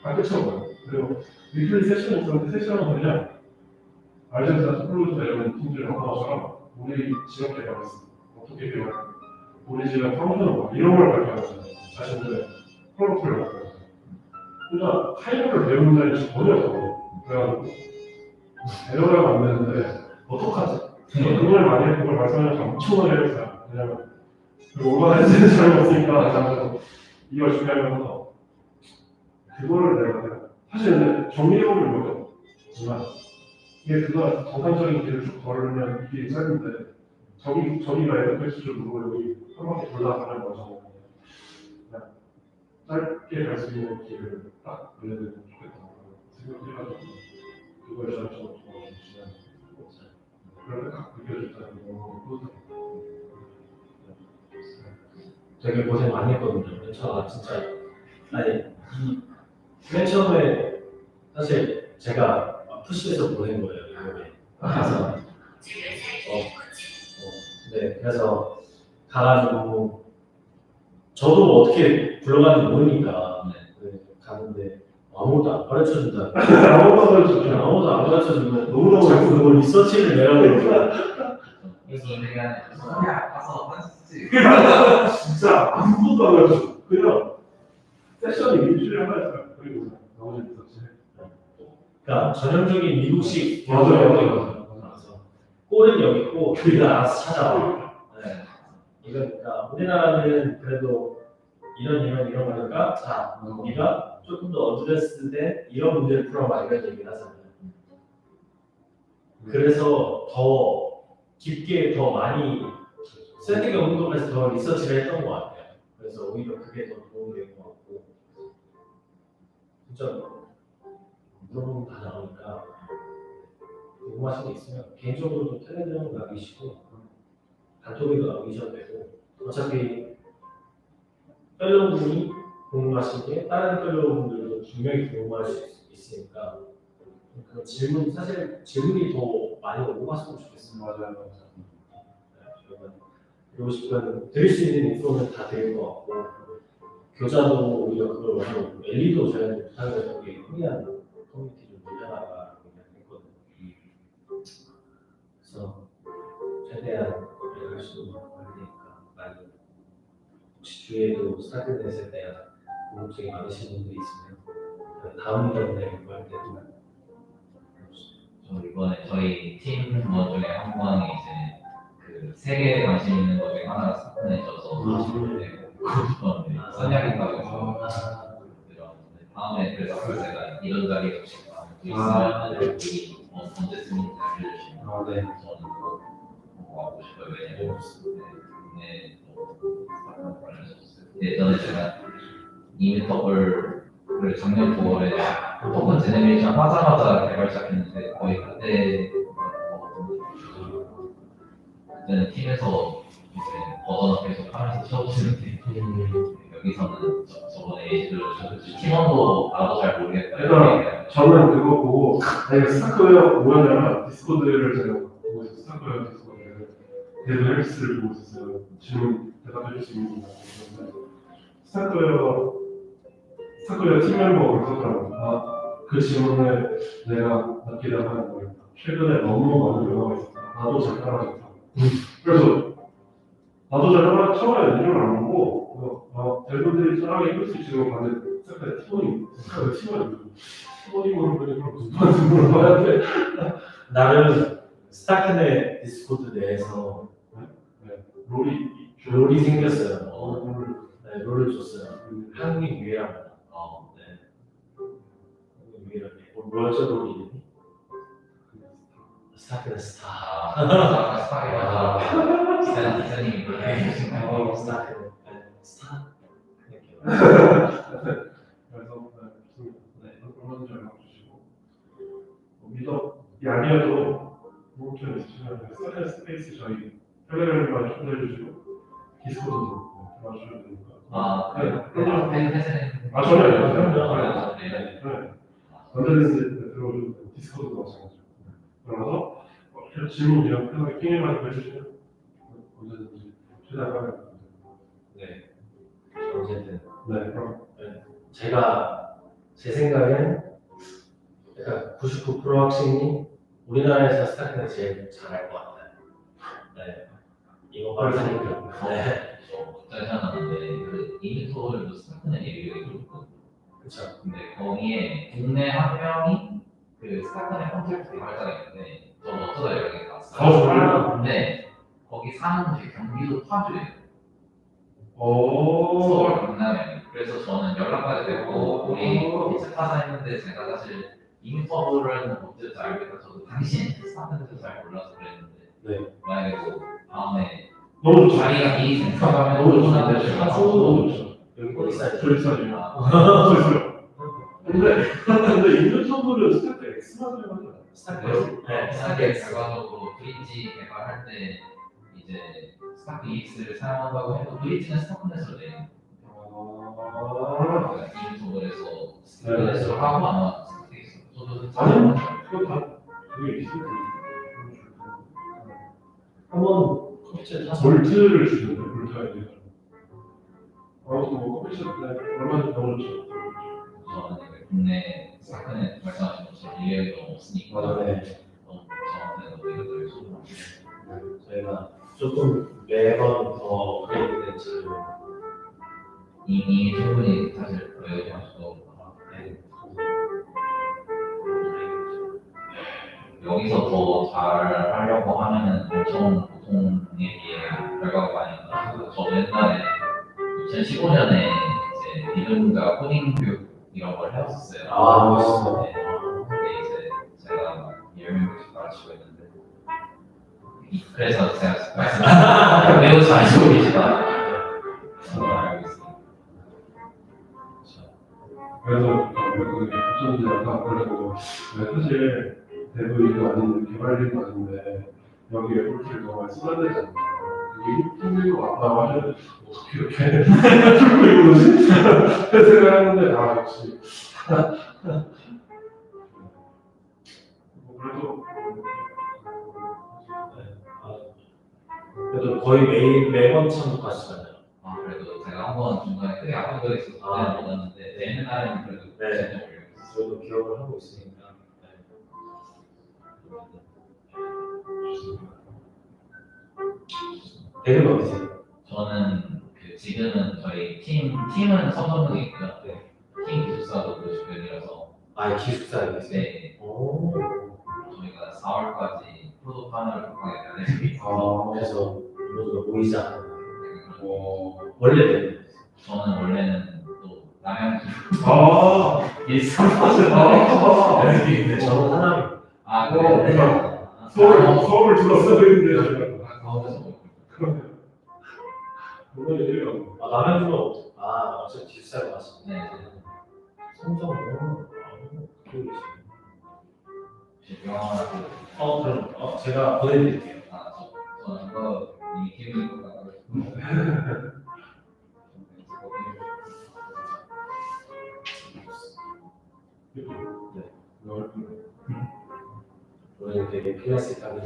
다 끝이었거든요. 그리고 위클리 세션이 있었는데 세션은 그냥 알젠자 플로우즈나 이런 팀들을 하나처럼 우리 지역 개발했어. 어떻게 개발? 우리 지역 평균은 뭐 이런 걸 발표하잖아요. 자신들의 프로필을 발표하잖아요. 그러니까 카이로를 배우는 자리 전혀 없거든요. 그래가지고 배우라고 안 되는데 어떡하지? 그걸 만약에 그걸 말씀하면 엄청나게 했어요. 왜냐면 얼마나 했는지 잘 없으니까 나는 이걸 준비하면서 그거를 내가 그냥 사실 근데 정리해보면 이거죠. 하지만 이게 그거 정상적인 길을 쭉 걸으면 이게 짧은데 저기가 에어패스를 누르고 여기 한 바퀴 돌다 가는 거죠. 그냥 짧게 갈 수 있는 길을 딱 알려드리면 좋겠다고 생각해가지고 그걸 저는 좀 도와주시면 그런데 딱 느껴졌다는 게 너무 뿌듯하고 되게 고생 많이 했거든요. 맨 처음에 진짜 맨 처음에 사실 제가 푸시에서 보낸 거예요. 이번에. 그래서 네, 그래서 가가지고 저도 뭐 어떻게 굴러가는지 모르니까 가는데 아무것도 안 가르쳐준다. 아무것도 안 가르쳐주면 너무너무 자꾸 그걸 리서치를 내라고 그러니까 그래서 내가 그냥 가서 하지. 진짜 아무것도 안 가르쳐. 그냥 세션이 일주일에 하나 했어요. 그리고 나머지 리서치. 그러니까 전형적인 미국식 맞아요. 꼴은 여기 있고 우리가 알아서 찾아와. 네. 그러니까 우리나라는 그래도 이런 거니까 자 우리가 조금 더 어드레스된 이런 문제를 풀어봐 이런 얘기를 하잖아요. 그래서 더 깊게 더 많이 설득의 운동에서 더 리서치를 했던 것 같아요. 그래서 오히려 그게 더 도움이 된 것 같고 진짜 물어보면 다 나오니까 궁금하신 게 있으면 개인적으로도 텔레그램 남기시고 단톡에도 남기셔도 되고 어차피 fellow 분이 궁금하신 게 다른 fellow 분들도 분명히 궁금할 수 있으니까 그 질문 사실 질문이 더 많이 오고 갔으면 좋겠어요. 맞아요. 그리고 싶은 드릴 수 있는 인포는 다 드릴 것 같고 교자도 오히려 그걸 원하고 엘리도 저희가 못하는 게 흥미한 커뮤니티 좀 늘려나가 했거든요. 그래서 최대한 할 수 있는 걸 테니까 많이 혹시 주위에도 스타트넷에 대한 궁금증이 많으신 분들이 있으면 다음 번에 공부할 때도 저 이번에 저희 팀원 중에 한 명이 이제 그 세계에 관심 있는 것 중에 하나가 스타트넷이어서 선약인가고 들었는데 다음에 그래서 제가 이런 자리가 혹시 있으면 언제 쓰는지 알려주시면 저는 꼭 하고 싶어요. 왜냐면 예전에 제가 이미터블을 작년 9월에 토큰 제네레이션 하자마자 개발 시작했는데 거의 그때는 팀에서 이제 버전업 계속 하면서 채워주는데 여기서는 저번에 팀원도 나도 잘 모르겠다. 그러니까 저는 그거 보고 스타크웨어 뭐였냐면 디스코드를 제가 보고 있었어요. 스타크웨어 디스코드를 데브 헬스를 보고 있었어요. 질문 대답해 줄 수 있는 거 스타크웨어 팀 멤버가 그러더라고요. 그 질문을 내가 맡기다가 하는 거예요. 최근에 너무 많은 변화가 있었다. 나도 잘 따라줬다. 그래서 나도 잘 처음에 인정을 안 하고 대부분들이 따라하기 힘들 수 있지만 반대 스타크웨어 팀원이 보니까 무슨 걸 봐야 돼. 나는 스타크넷 디스코드 내에서 롤이 생겼어요. 네, 롤을 줬어요. 한국인 유일합니다. 네. 뭐였죠 우리 이름이? 스타크는 스타. 스타는 기자님이 그렇게 해주시나요? 스타크는 스타. 그래서 그런 줄 알고 주시고 미덕이 아니어도 보otcamp에 있으시면 스타일 스페이스 저희 텔레그램만 초대해주시고 디스코드도 들어주시면 되니까. 아 전혀 아니에요. 네. 언제든지 들어오셔도 되고 디스코드도 마찬가지고. 그러면서 질문이랑 편하게 핑계만 해주시면 언제든지 최대한 하겠습니다. 네. 어쨌든 네, 그럼. 제가 제 생각엔 약간 99% 학생이 우리나라에서 스타크는 제일 잘할 것 같아요. 네. 이거 말씀드릴게요. 네. 갑자기 생각나는데 그 이미토를 스타크는 얘기가 있거든요. 그렇죠. 근데 거기에 국내 한 명이 그 스타크의 콘텐츠 개발자가 있는데 저는 어쩌다 여기 갔어요. 근데 거기 사는 곳이 경기도 파주예요. 서울 강남에. 그래서 저는 연락하게 되고 우리 피치파사 했는데 제가 사실 이미터블은 어쨌든 알겠다. 저도 당신 스타트에서 잘 몰라서 그랬는데 네. 만약에 뭐 다음에 너무 좋죠. 자리가 비리 생각하면 너무 좋은데 좋죠. 너무 좋죠. 여기 있어요. 저 있어요. 근데 인류터블은 스타트 X만 하잖아요. 스타크. 네. 스타트 결과적으로 브릿지 개발할 때 이제 스타크 EX를 사용한다고 해도 브릿지는 스타크넷으로 돼. 이미터블에서 스타크넷으로 하고 아마 스타크 EX 저도 아니요. 그거 다 그게 있어요. 한번 볼트를 주는데 볼트가 이제 아무튼 뭐 커피숍 때 얼마나 더울지. 저는 국내 스타크넷 말씀하신 것처럼 이해가 너무 없으니까 네. 저한테는 되게 소중합니다. 저희가 조금 매번 더 업그레이드된 자료 이미 충분히 사실 배우셔서 여기서 더 잘 하려고 하면은 엄청 보통에 비해 결과가 많이 나와요. 저도 옛날에 2015년에 이제 이름과 코딩 교육 이런 걸 해왔었어요. 아, 멋있어. 네. 근데 이제 제가 막 10명씩 가르치고 있는데 그래서 제가 말씀 매우 잘 알고 계시다. 알고 있습니다. 그래서 어쩐지 아까 그래도 사실 대부일도 아닌데 개발일도 아닌데 여기에 볼트를 너무 많이 써야 되잖아요. 이게 힘든 것 같다고 하면 어떻게 이렇게 풀고 이러지? 생각하는데 역시 그래도 그래도 거의 매번 참석하시잖아요. 그래도 제가 한번 중간에 크게 아픈 적이 있어서 그때는 못했는데 내년 날에는 그래도 네. 진짜 올리고 있어요. 저도 기억을 하고 있으니까. 대근 어디세요? 저는 그 지금은 저희 팀은 서점동에 있고요. 네. 팀 기숙사도 그 주변이라서 아, 기숙사에 계세요? 네. 오. 저희가 4월까지 프로토 판을 확보하게 되는 그래서 모두가 모이자. 원래 네. 저는 원래는 또 남양주 일산까지 네, 저는 하남. 그래요? 서울 둘러싸고 있는데 남양주는 어차피 기숙사에 가시네. 네. 성정 너무 그럼 제가 보내드릴게요. 저는 그거 이미 기분이 것 같아요. 오늘 되게 클래식하게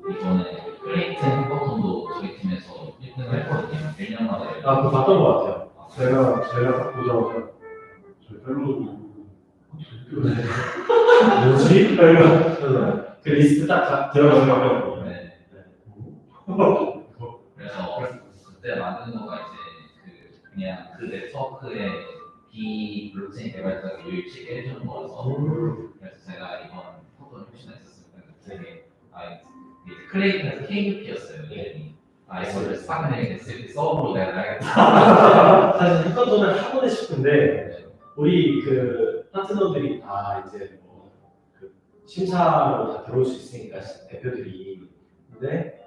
이번에 플레이트 해커톤도 저희 팀에서 1등을 했거든요. 1년마다. 그거 봤던 것 같아요. 제가 딱 보자마자 저희 펠로우 뭐지? 그 리스트 딱 들어가서 네. 그래서 그때 만든 거가 이제 그냥 그 네트워크의 비블록체인 개발자가 유입시켜 해주는 거라서 그래서 제가 이번 포토를 혹시나 했었으니까 되게 클레이트에서 KUP였어요. 이름이. 이거를 싹내 서브로 내가 나가겠다. 사실 해커톤을 하고는 싶은데 우리 그 파트너들이 다 이제 그 심사로 다 들어올 수 있으니까 대표들이. 근데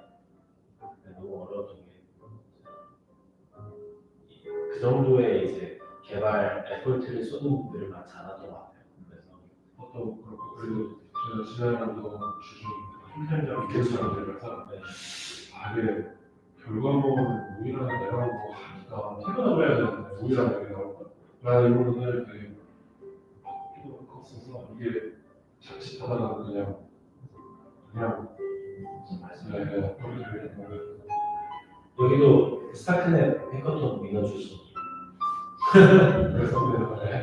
너무 어려웠던 게 그 정도의 이제 개발 에포트를 쏟는 분들을 많지 않았던 것 같아요. 그래서 그것도 그렇고 그리고 제가 지난번도 주신 힘들다고 계속하면서 이게 결과물을 우리랑 내가 뭐 하니까 퇴근을 해야 되는데 우리랑 내가 라는 부분을 되게 컸어서 이게 자칫하다가 그냥 그렇게 되는 거예요. 여기도 스타크넷 해커톤 민원 출신.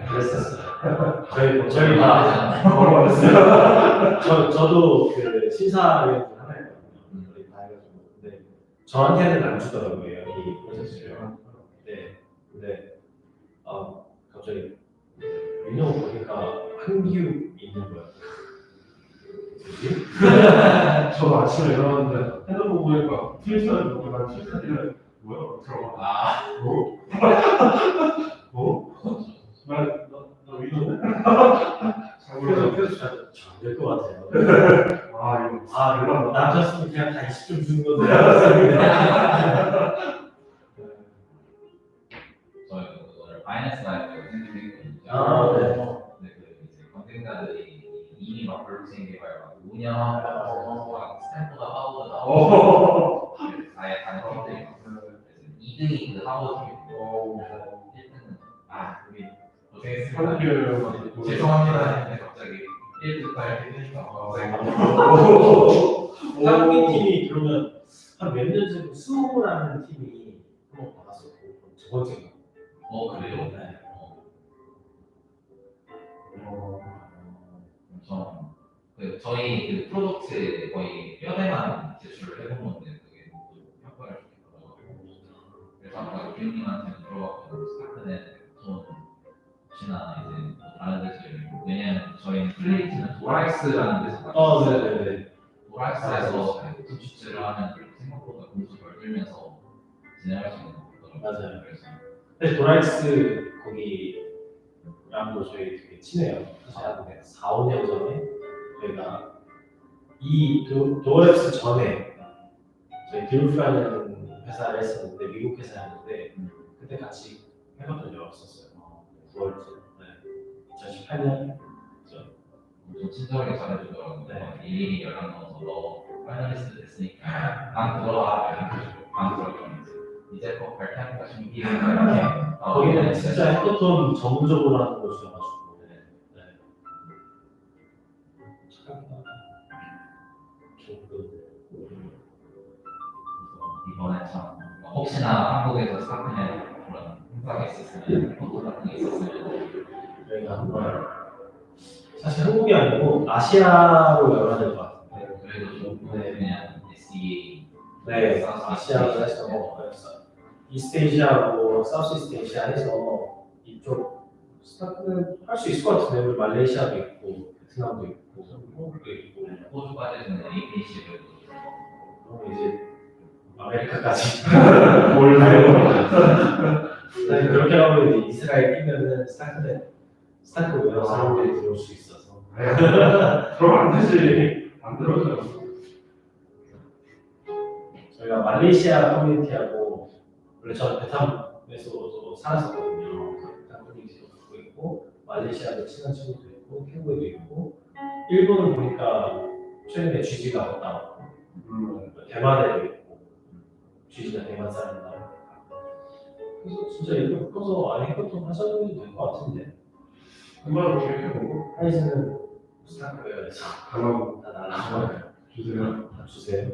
그랬었어요. 저희 다 걸어봤어요. 저도 그 심사위원 하나였거든요. 우리 다 해가지고. 근데 저한테는 안 주더라고요 이 프로젝트를. 네. 근데 갑자기 민원 보니까 한기우 있는 거야. 저도 아침에 일어났는데 핸드폰 보니까 트위터를 보고 난 트위터를 뭐야? 들어가. 나 위로네? 그래서 잘될 것 같아요. 이거 남자였으면 그냥 다 20점 주는 건데. 저희 오늘 파이낸스 라이프 생각했거든요. 근데 그 이제 경쟁자들이 이미 막 블록체인 개발 막 운영, 막 스탠포드 하버드 나오고 아예 다른 팀들이 막 2등이 그 하버드 팀이고 1등은 우리 고생했습니다. 죄송합니다 했는데 갑자기 1등 8등 한국인 팀이 그러면 한 몇 년 전에 수호라는 팀이 한번 받았었고 두 번째가. 그래요? 네. 저희 그 프로덕트 거의 뼈대만 제출을 해본 건데 그게 평가를 좋겠더라고요. 그래서 아까 기훈님한테는 들어봤거든요. 스타크넷 돈 혹시나 이제 다른 데서 왜냐면 저희는 플레이트는 도라이스라는 데서 네네네. 도라이스에서 구축제를 하면 생각보다 공수 덜 들면서 진행할 수 있는 거더라고요. 맞아요. 그래서 도라이스 거기랑도 저희 되게 친해요. 사실 4, 5년 전에 저희가 이 도랩스 전에 저희 딜프라는 회사를 했었는데 미국 회사였는데 그때 같이 해봤던 적이 없었어요. 9월쯤 2018년 엄청 친절하게 잘해주더라고요. 일일이 연락 넣어서 너 파이널리스트 됐으니까 방 들어와. 방 들어가면 이제 꼭 발표하니까 준비해. 거기는 진짜 해커톤 전문적으로 하는 곳이어가지고 이번에 참 혹시나 한국에서 스타크넷 그런 행사가 있었으면 포토 같은 게 있었으면 저희가 한번 사실 한국이 아니고 아시아로 열어야 될 것 같은데 그래도 좀 그냥 SEA 아시아로 해서 이스트에이시아하고 사우스이스트에이시아에서 이쪽 스타트는 할 수 있을 것 같은데 우리 말레이시아도 있고 베트남도 있고 한국도 있고 호주까지는 APC를 그럼 이제 아메리카까지 몰라요. 그렇게 하면 이제 이스라엘 끼면은 스타트 외국 사람들이 들어올 수 있어서 그럼 안 되지. 안 들어오죠. 저희가 말레이시아 커뮤니티하고 원래 저는 베트남에서도 살았었거든요. 베트남 커뮤니티도 갖고 있고 말레이시아도 친한 친구도 있고 태국에도 있고 일본은 보니까 최근에 GG가 나왔고 대만에도 있고 GG가 대만 사람 나오고 그래서 진짜 이거 묶어서 안에 해커톤 하셔도 될 것 같은데 금방 계획해보고 하이즈는 스타크웨어에서 가방 다 날라가요. 주세요. 주세요.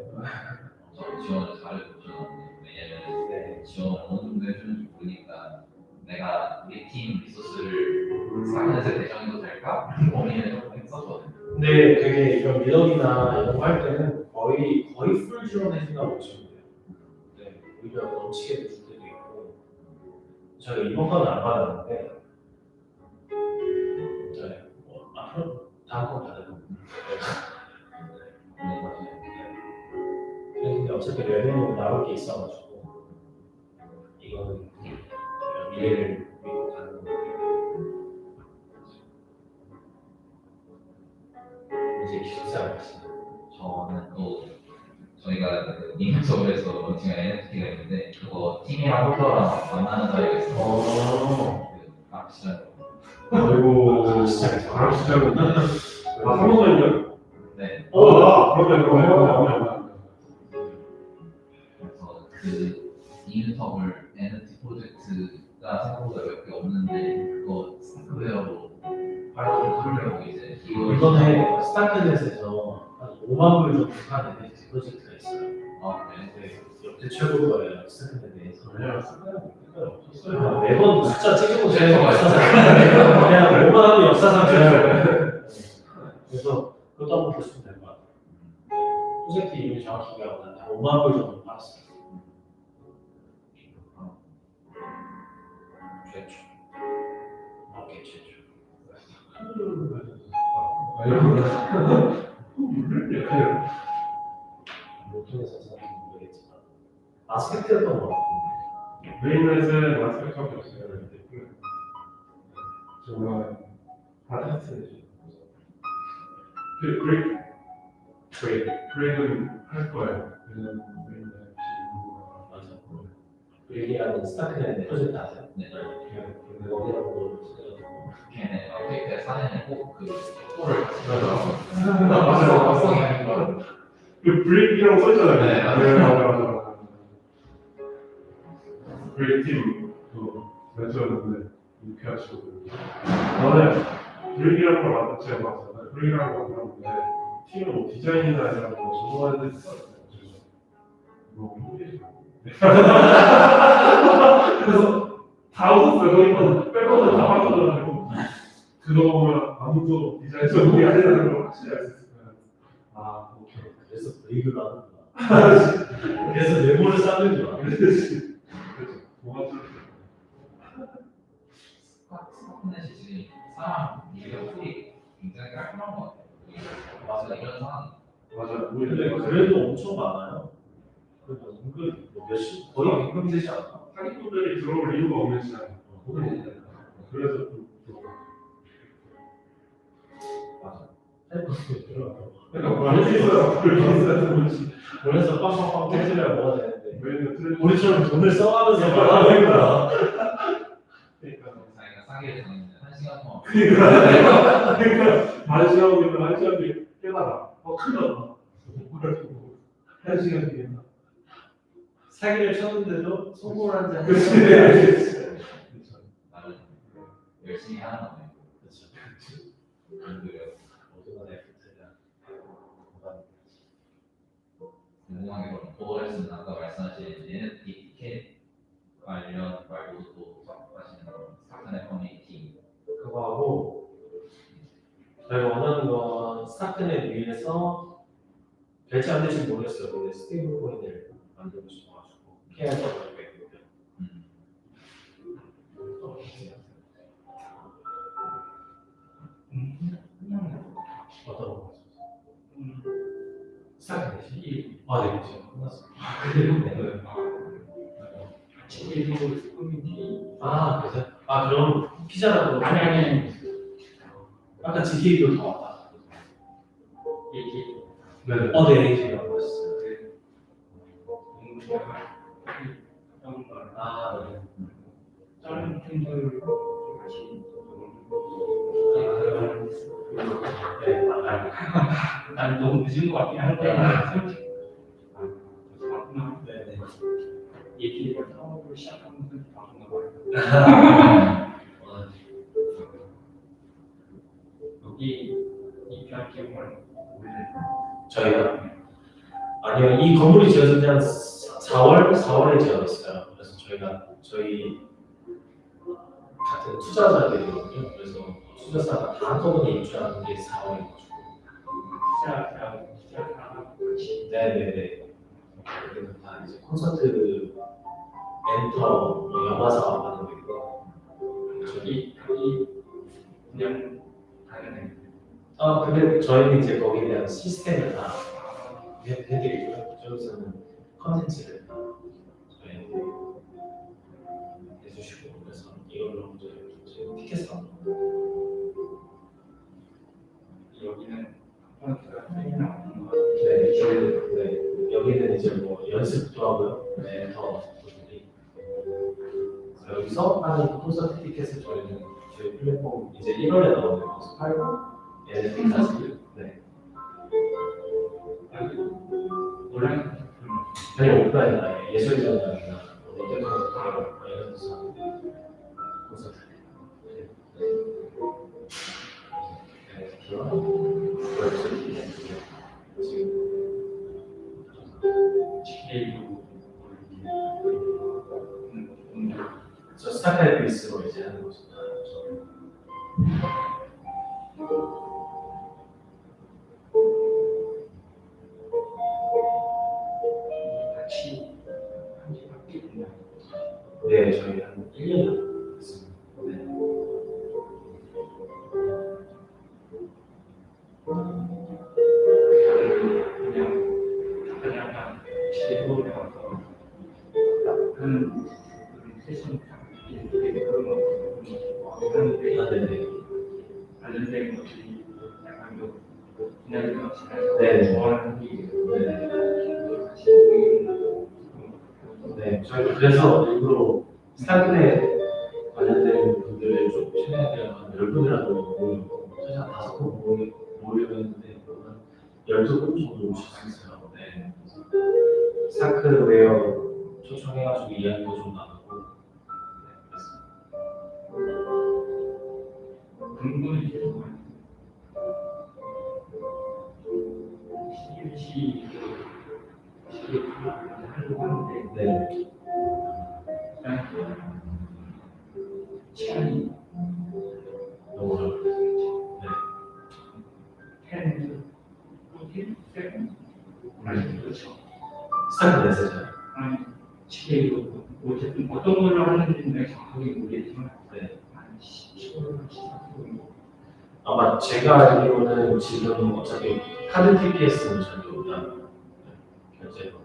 지원을 잘해줬죠. 왜냐면 지원을 어느 정도 해주는지 모르니까 내가 우리 팀 리소스를 스타크넷에 대정해도 될까? 고민을 조금 했었거든요. 근데 되게 이런 미덕이나 이런 거 할 때는 거의 풀 지원해준다고 보시면 돼요. 네, 오히려 넘치게 줄 때도 있고 저희가 이번 건은 안 받았는데 앞으로 다음 건 받을 겁니다. 근데 어차피 레벨은 나올 게 있어가지고 이거는 미래를 믿고 가는 거예요. 저희가 그 인터뷰에서 런칭한 NFT가 있는데 그거 팀이랑 홀더랑 만나는 자리가 있어요. 시작. 아이고 바로 시작은 사무소인가요? 네. 그러면 그래서 그 인터뷰 NFT 프로젝트가 생각보다 몇 개 없는데 그거 스타크웨어로 활동을 하려고 이제 이번에 스타크넷에서 한 5만 불 정도 한 NFT 프로젝트가 있어요. 네, 역대 최고일 거예요. 스타크넷 내에서. 매번 숫자 찍어보세요. 역사상. 그냥 5만 원이 역사상 최고. 그래서 그것도 한번 보시면 될 것 같아요. 프로젝트 이름이 정확히 기억 안 나는데 5만 불 정도 팔았어요. 최초. 오케이, 최초. 로통에서 사는 모르겠지만 아스펙트였던 것 같은데 메인넷은 마스크밖에 없어요. 정말 다 테스트해줘. 브레이크는 할 거예요. 왜냐면 메인넷이 맞아. 브레이크라는 스타크넷 프로젝트 아세요? 네. 거기라고 걔네 어떻게 사내는 꼭그 코를 맞아요. 그 브레이크라고 써있잖아요. 네, 맞아. 브레이크 팀 멘토였는데 이렇게 하시거든요. 저는 브레이크라는 걸 만든 제가 봤잖아요. 브레이크라는 걸 만들었는데 팀은 뭐 디자인이나 이런 거 전공하는 데 있어요. 뭐 그래서 다 웃었어요. 거기서 빼고는 다 빠져가지고 그거 보면 아무도 디자인 전공이 아니라는 걸 확실히 알 수 있어요. 아, 오케이. 그래서 브레이크를 하는구나. 그래서 메모를 쌓는구나. 그렇지. 뭐가 좀 스타크넷이 지금 사람 일의 풀이 굉장히 깔끔한 것 같아요. 맞아 이런 상황. 맞아. 근데 그래도 엄청 많아요. 그래도 은근 몇십 거의 임금 되지 않나? 사기꾼들이 들어올 이유가 없는 시장. 그래서 좀 맞아. 사기꾼들 들어가고. 그러니까 많이 있어요. 원래서 빵빵빵 터지려고 뭐가 되는데 왜냐면 우리처럼 돈을 써가면서 하는 거야. 그러니까 자기가 사기를 당했는데 1시간 동안 그러니까 반 시간 오면 한 시간 뒤에 깨달아. 큰일 났다. 한 시간 뒤에. 사기를 쳤는데도 성공을 한지 한 그렇지. 나는 열심히 하는 거네. 그렇죠. 그래요. 모두가 에프트가 궁금한 게 그럼 보어레스는 아까 말씀하신 NFT 티켓 관련 말고도 또 하시는 스타크넷 커뮤니티 그거하고 저희가 원하는 건 스타크넷 위에서 될지 안 될지 모르겠어요. 근데 스테이블 코인을 만들고 싶어가지고 KR적으로 있거든요. 어떤 거? 스타크넷이 네, 그렇죠. 끝났어요. 그래서 그럼 피자라고 아니 아까 GTA도 다 왔다. 네. 네, 제가 왔어요. 네. 다른 팀들 같이 난 너무 늦은 것 같긴 한데 네. 얘기를 사업을 시작하면서 바꾼 거예요. 여기 입주할 기억을 저희가 아니요, 이 건물이 지어진 지 한 4월에 지어졌어요. 그래서 저희 같은 투자자들이거든요. 그래서 투자사가 다 한꺼번에 입주하는 게 4월이거든요. 시작하고 같이 네네네. 그래서 다 이제 콘서트, 엔터, 뭐 영화 사업 하는 거 있고. 여기 그냥 다른 근데 저희는 이제 거기에 대한 시스템을 다 해드리고요. 저기서는 컨텐츠를 다 저희한테 해주시고 그래서 이걸로 저희 티켓 사고. 여기는 컴포넌트가 많이 나오는 거 네, 여기는 이제 뭐 연습도 하고요. 멘토분들이 여기서 하는 콘서트 티켓을 저희는 저희 플랫폼 이제 1월에 나오는 거서 팔고 얘네들이 사실 네. 온라인 저희 오프라인 아예 예술전당이나 롯데콘서트 이런 데서 하는 콘서트 저 스타카이 베이스로 이제 하는 거죠. 네, 저희 한 1년 됐습니다. 네. 네네. 관련된 것들이 약간 좀 네. 네, 저희 그래서 일부러 스타트에 관련된 분들을 좀 최대한 한 10분이라도 모이고 최소 한 5분 모이려고 했는데 한 12분 정도 오실 수 있어요. 네. 스타크웨어 초청해가지고 이야기도 좀 나누고 근본이 시기 하려고 하는데 네. 시간이 너무 어려워요. 네. 10, 7? 그렇죠. 스타트 메시지. 아니, 시계로 어쨌든 어떤 걸로 하는지는 내가 정확하게 모르겠지만 네. 한 10월, 14월 아마 제가 알기로는 지금 어차피 카드 TPS는 전혀 없다. 결제로.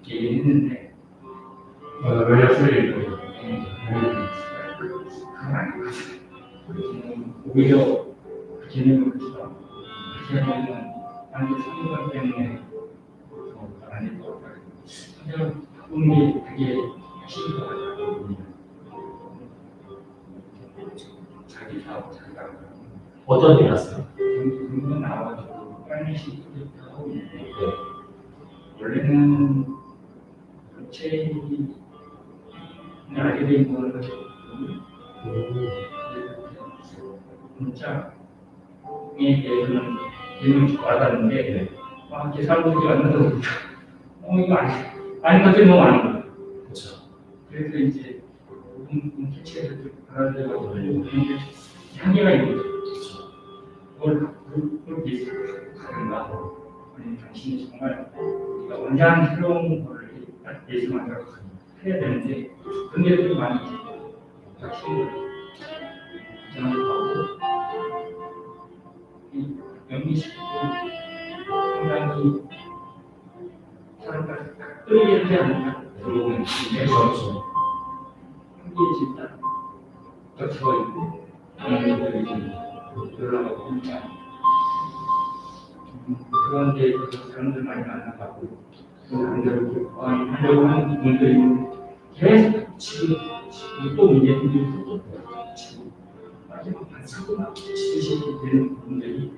얘기했는데 왜냐 수익이 오히려 진행을 그치다 그렇게 하면 한국 상관 때문에 안 했고 그냥 바꾼 게 되게 하시는 것 같아요. 자기 사업 자기가 어떤 일 하세요? 금방 나와가지고 빨리씩 하고 있는데 원래는 체인이 알게 된 거는 문자에 대해서는 예능이 와닿는데 막 이렇게 사람들이 만나서 이거 아닌 것들이 너무 많은 거예요. 그렇죠. 그래서 이제 모든 캐치해서 좀 받아들여가지고 하려고 하는데 한계가 있는 거죠. 그걸 비슷한가? 아니면 당신이 정말 우리가 원하는 새로운 거를 예술 만들어 해야 되는데 그런 게 좀 많이 닥치는 거예요. 하고 이 연기식도 상당히 사람들 끌게 하지 않는다. 결국은 그렇죠. 한계해진다. 겹쳐 있고 연기들이 좀 올라가고 하니까 그런 데 있어서 사람들 많이 만나가고 사람들을 하려고 하는 부분들이 계속 지금 또 문제들이 지금 마지막 반사고나 지듯이 되는 부분들이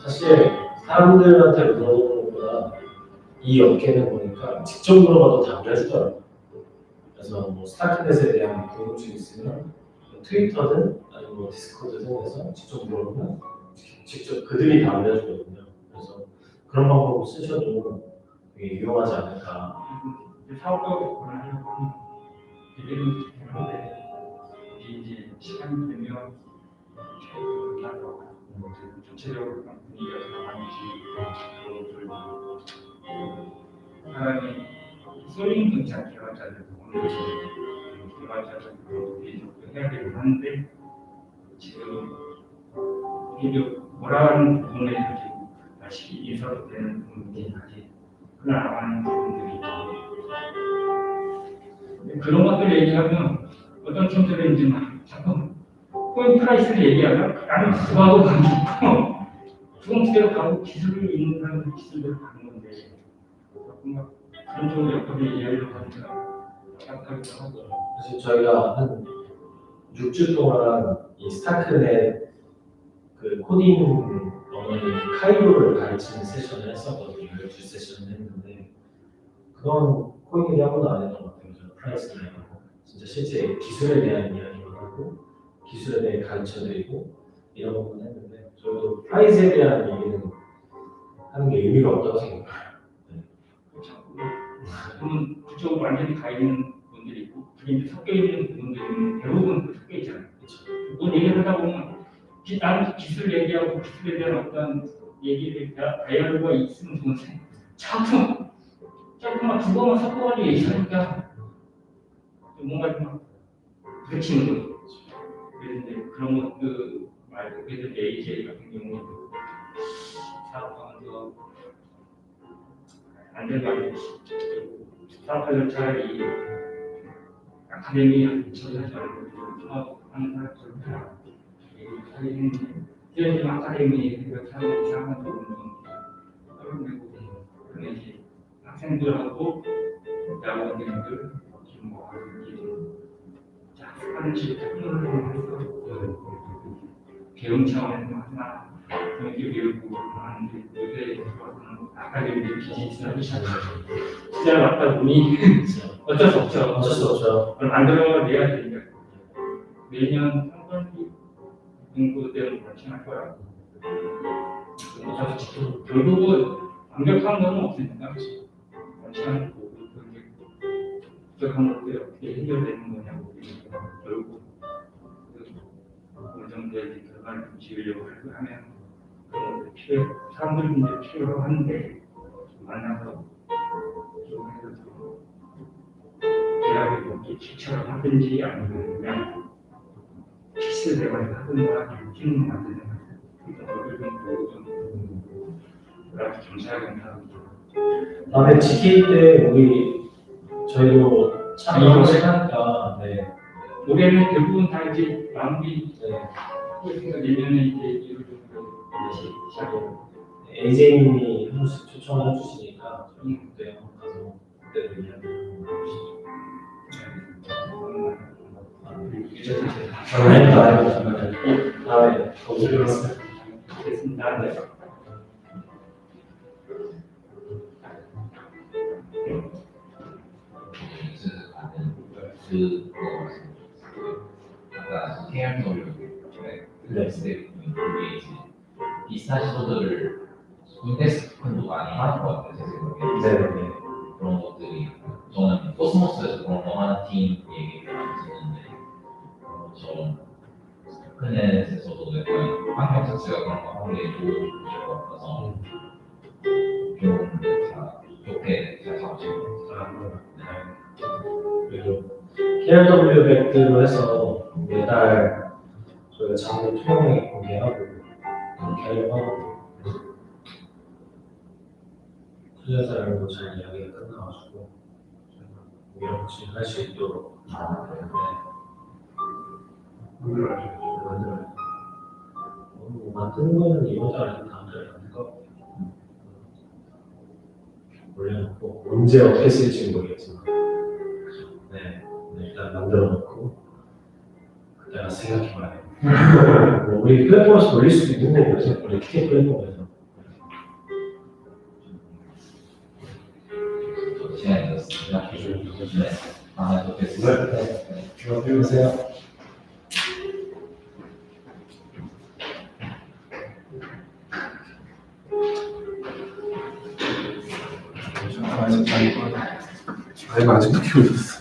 사실 사람들한테 물어보는 것보다 이 업계는 보니까 직접 물어봐도 다 알려주더라고요. 그래서 뭐 스타트넷에 대한 궁금증이 있으면 트위터든 아니면 뭐 디스코드 등에서 직접 물어보면 직접 그들이 다 알려주거든요. 그래서 그런 방법을 쓰셔도 되게 유용하지 않을까. 사업적으로 하려고 하는 기대는 되는데 이제 시간이 되면 최근하고 전체적으로 분위기가 많이 지고 사람이 쏠림 분자 개발자들 오늘 개발자들 해야 되고 하는데 지금 오히려 뭐라는 부분에 가지고 다시 인서되는 부분이 아직 흘러나가는 부분들이 있고 그런 것들 얘기하면 어떤 팀들은 이제 막 자꾸 코인 프라이스를 얘기하면 나는 그거하고 관계없고 두 번째로 가고 기술을 있는 사람들 기술대로 가는 건데 자꾸 막 그런 쪽으로 옆으로 얘기하려고 하니까 약하기도 하고 사실 저희가 한 6주 동안 이 스타크넷 그 코딩 어머니 카이로를 가르치는 세션을 했었거든요. 12세션을 했는데 그런 코딩 얘기 한 번도 안 했던 것 같아요. 저는 프라이스 얘기하고 진짜 실제 기술에 대한 이야기만 하고 기술에 대해 가르쳐드리고 이런 부분 했는데 저도 프라이스에 대한 얘기는 하는 게 의미가 없다고 생각해요. 그러면 그쪽으로 완전히 가 있는 분들이 있고 그게 섞여 있는 부분들은 대부분 섞여 있잖아요. 그런 얘기를 하다 보면 나는 기술 얘기하고 기술에 대한 어떤 얘기를 다이얼로그가 있으면 좋은데 자꾸 막 그거만 섞어가지고 얘기하니까 뭔가 좀 그치는 거죠. 그런데 그런 것들 말고 그래서 AJ 같은 경우는 사업하면서 안전하게 사업하려면 차라리 아카데미 처리하지 말고 사업하는 사람처럼 하긴 지금 아카데미 생각하는 이상한 부분은 활용되고 그런 이제 학생들하고 대학원생들 지금 뭐 하는 식 테크놀로지를 배움 차원에서 하나 이렇게 배우고 하는데 요새 아카데미 비즈니스를 하시잖아요. 투자를 맡다 보니 어쩔 수 없죠. 어쩔 수 없죠. 만들어내야 되니까 매년 상반기 공부 때는 그렇게 할 거야. 결국은 완벽한 건 없으니까 원치하는 거고 부족한 것들이 어떻게 해결되는 거냐고 결국 어느 정도의 결과를 지으려고 하면 그런 것들 사람들이 이제 필요한데 만나서 좀 해서 대학에 이렇게 실천을 하든지 아니면 그냥 키스 대화를 하든가 팀 만드는 그걸 좀 보고 좀 그렇게 좀 사야겠다. 다음에 GK 때 우리 저희도 참여를 하니까 네. 올해는 대부분 다 이제 마무리 하고 있으니까 내년에 이제 이루어지고 시작해요. AJ님이 한 번씩 초청을 해주시니까 저희 그때 가서 그때도 이야기를 해주시죠. 다음에 더 오겠습니다. 됐습니다. 네. 아까 KR노를 했을 때 그게 이제 비슷한 시도들을 인데스크도 많이 하는 것 같아요. 제 생각에. 네. 그런 것들이 저는 코스모스에서 그런 거 하는 팀 얘기를 많이 듣는데 그런 것처럼 스타크넷에서도 약간 환경 자체가 그런 거 하는 게 좋을 것 같아서 좀 좋게 잘 잡으신 것 같아요. 그리고 KRW 백들로 해서 매달 저희가 장부 투명하게 공개하고 그렇게 하려고 하고 투자자들도 잘 이야기가 끝나가지고 저희가 공개 할 수 있도록 만들어요. 만드는 거는 이번 달 아니면 다음 달에 만들 것 같아요. 올려놓고 언제 어떻게 쓸지는 모르겠지만 네, 일단 만들어 놓고 그때가 생각해봐야 돼요. 뭐 우리 플랫폼에서 돌릴 수도 있는 거고요. 우리 키팅 플랫폼에서 시간이 됐습니다. 네, 다음에 또 뵙겠습니다. 네, 들어오세요. 아직도 키우셨어.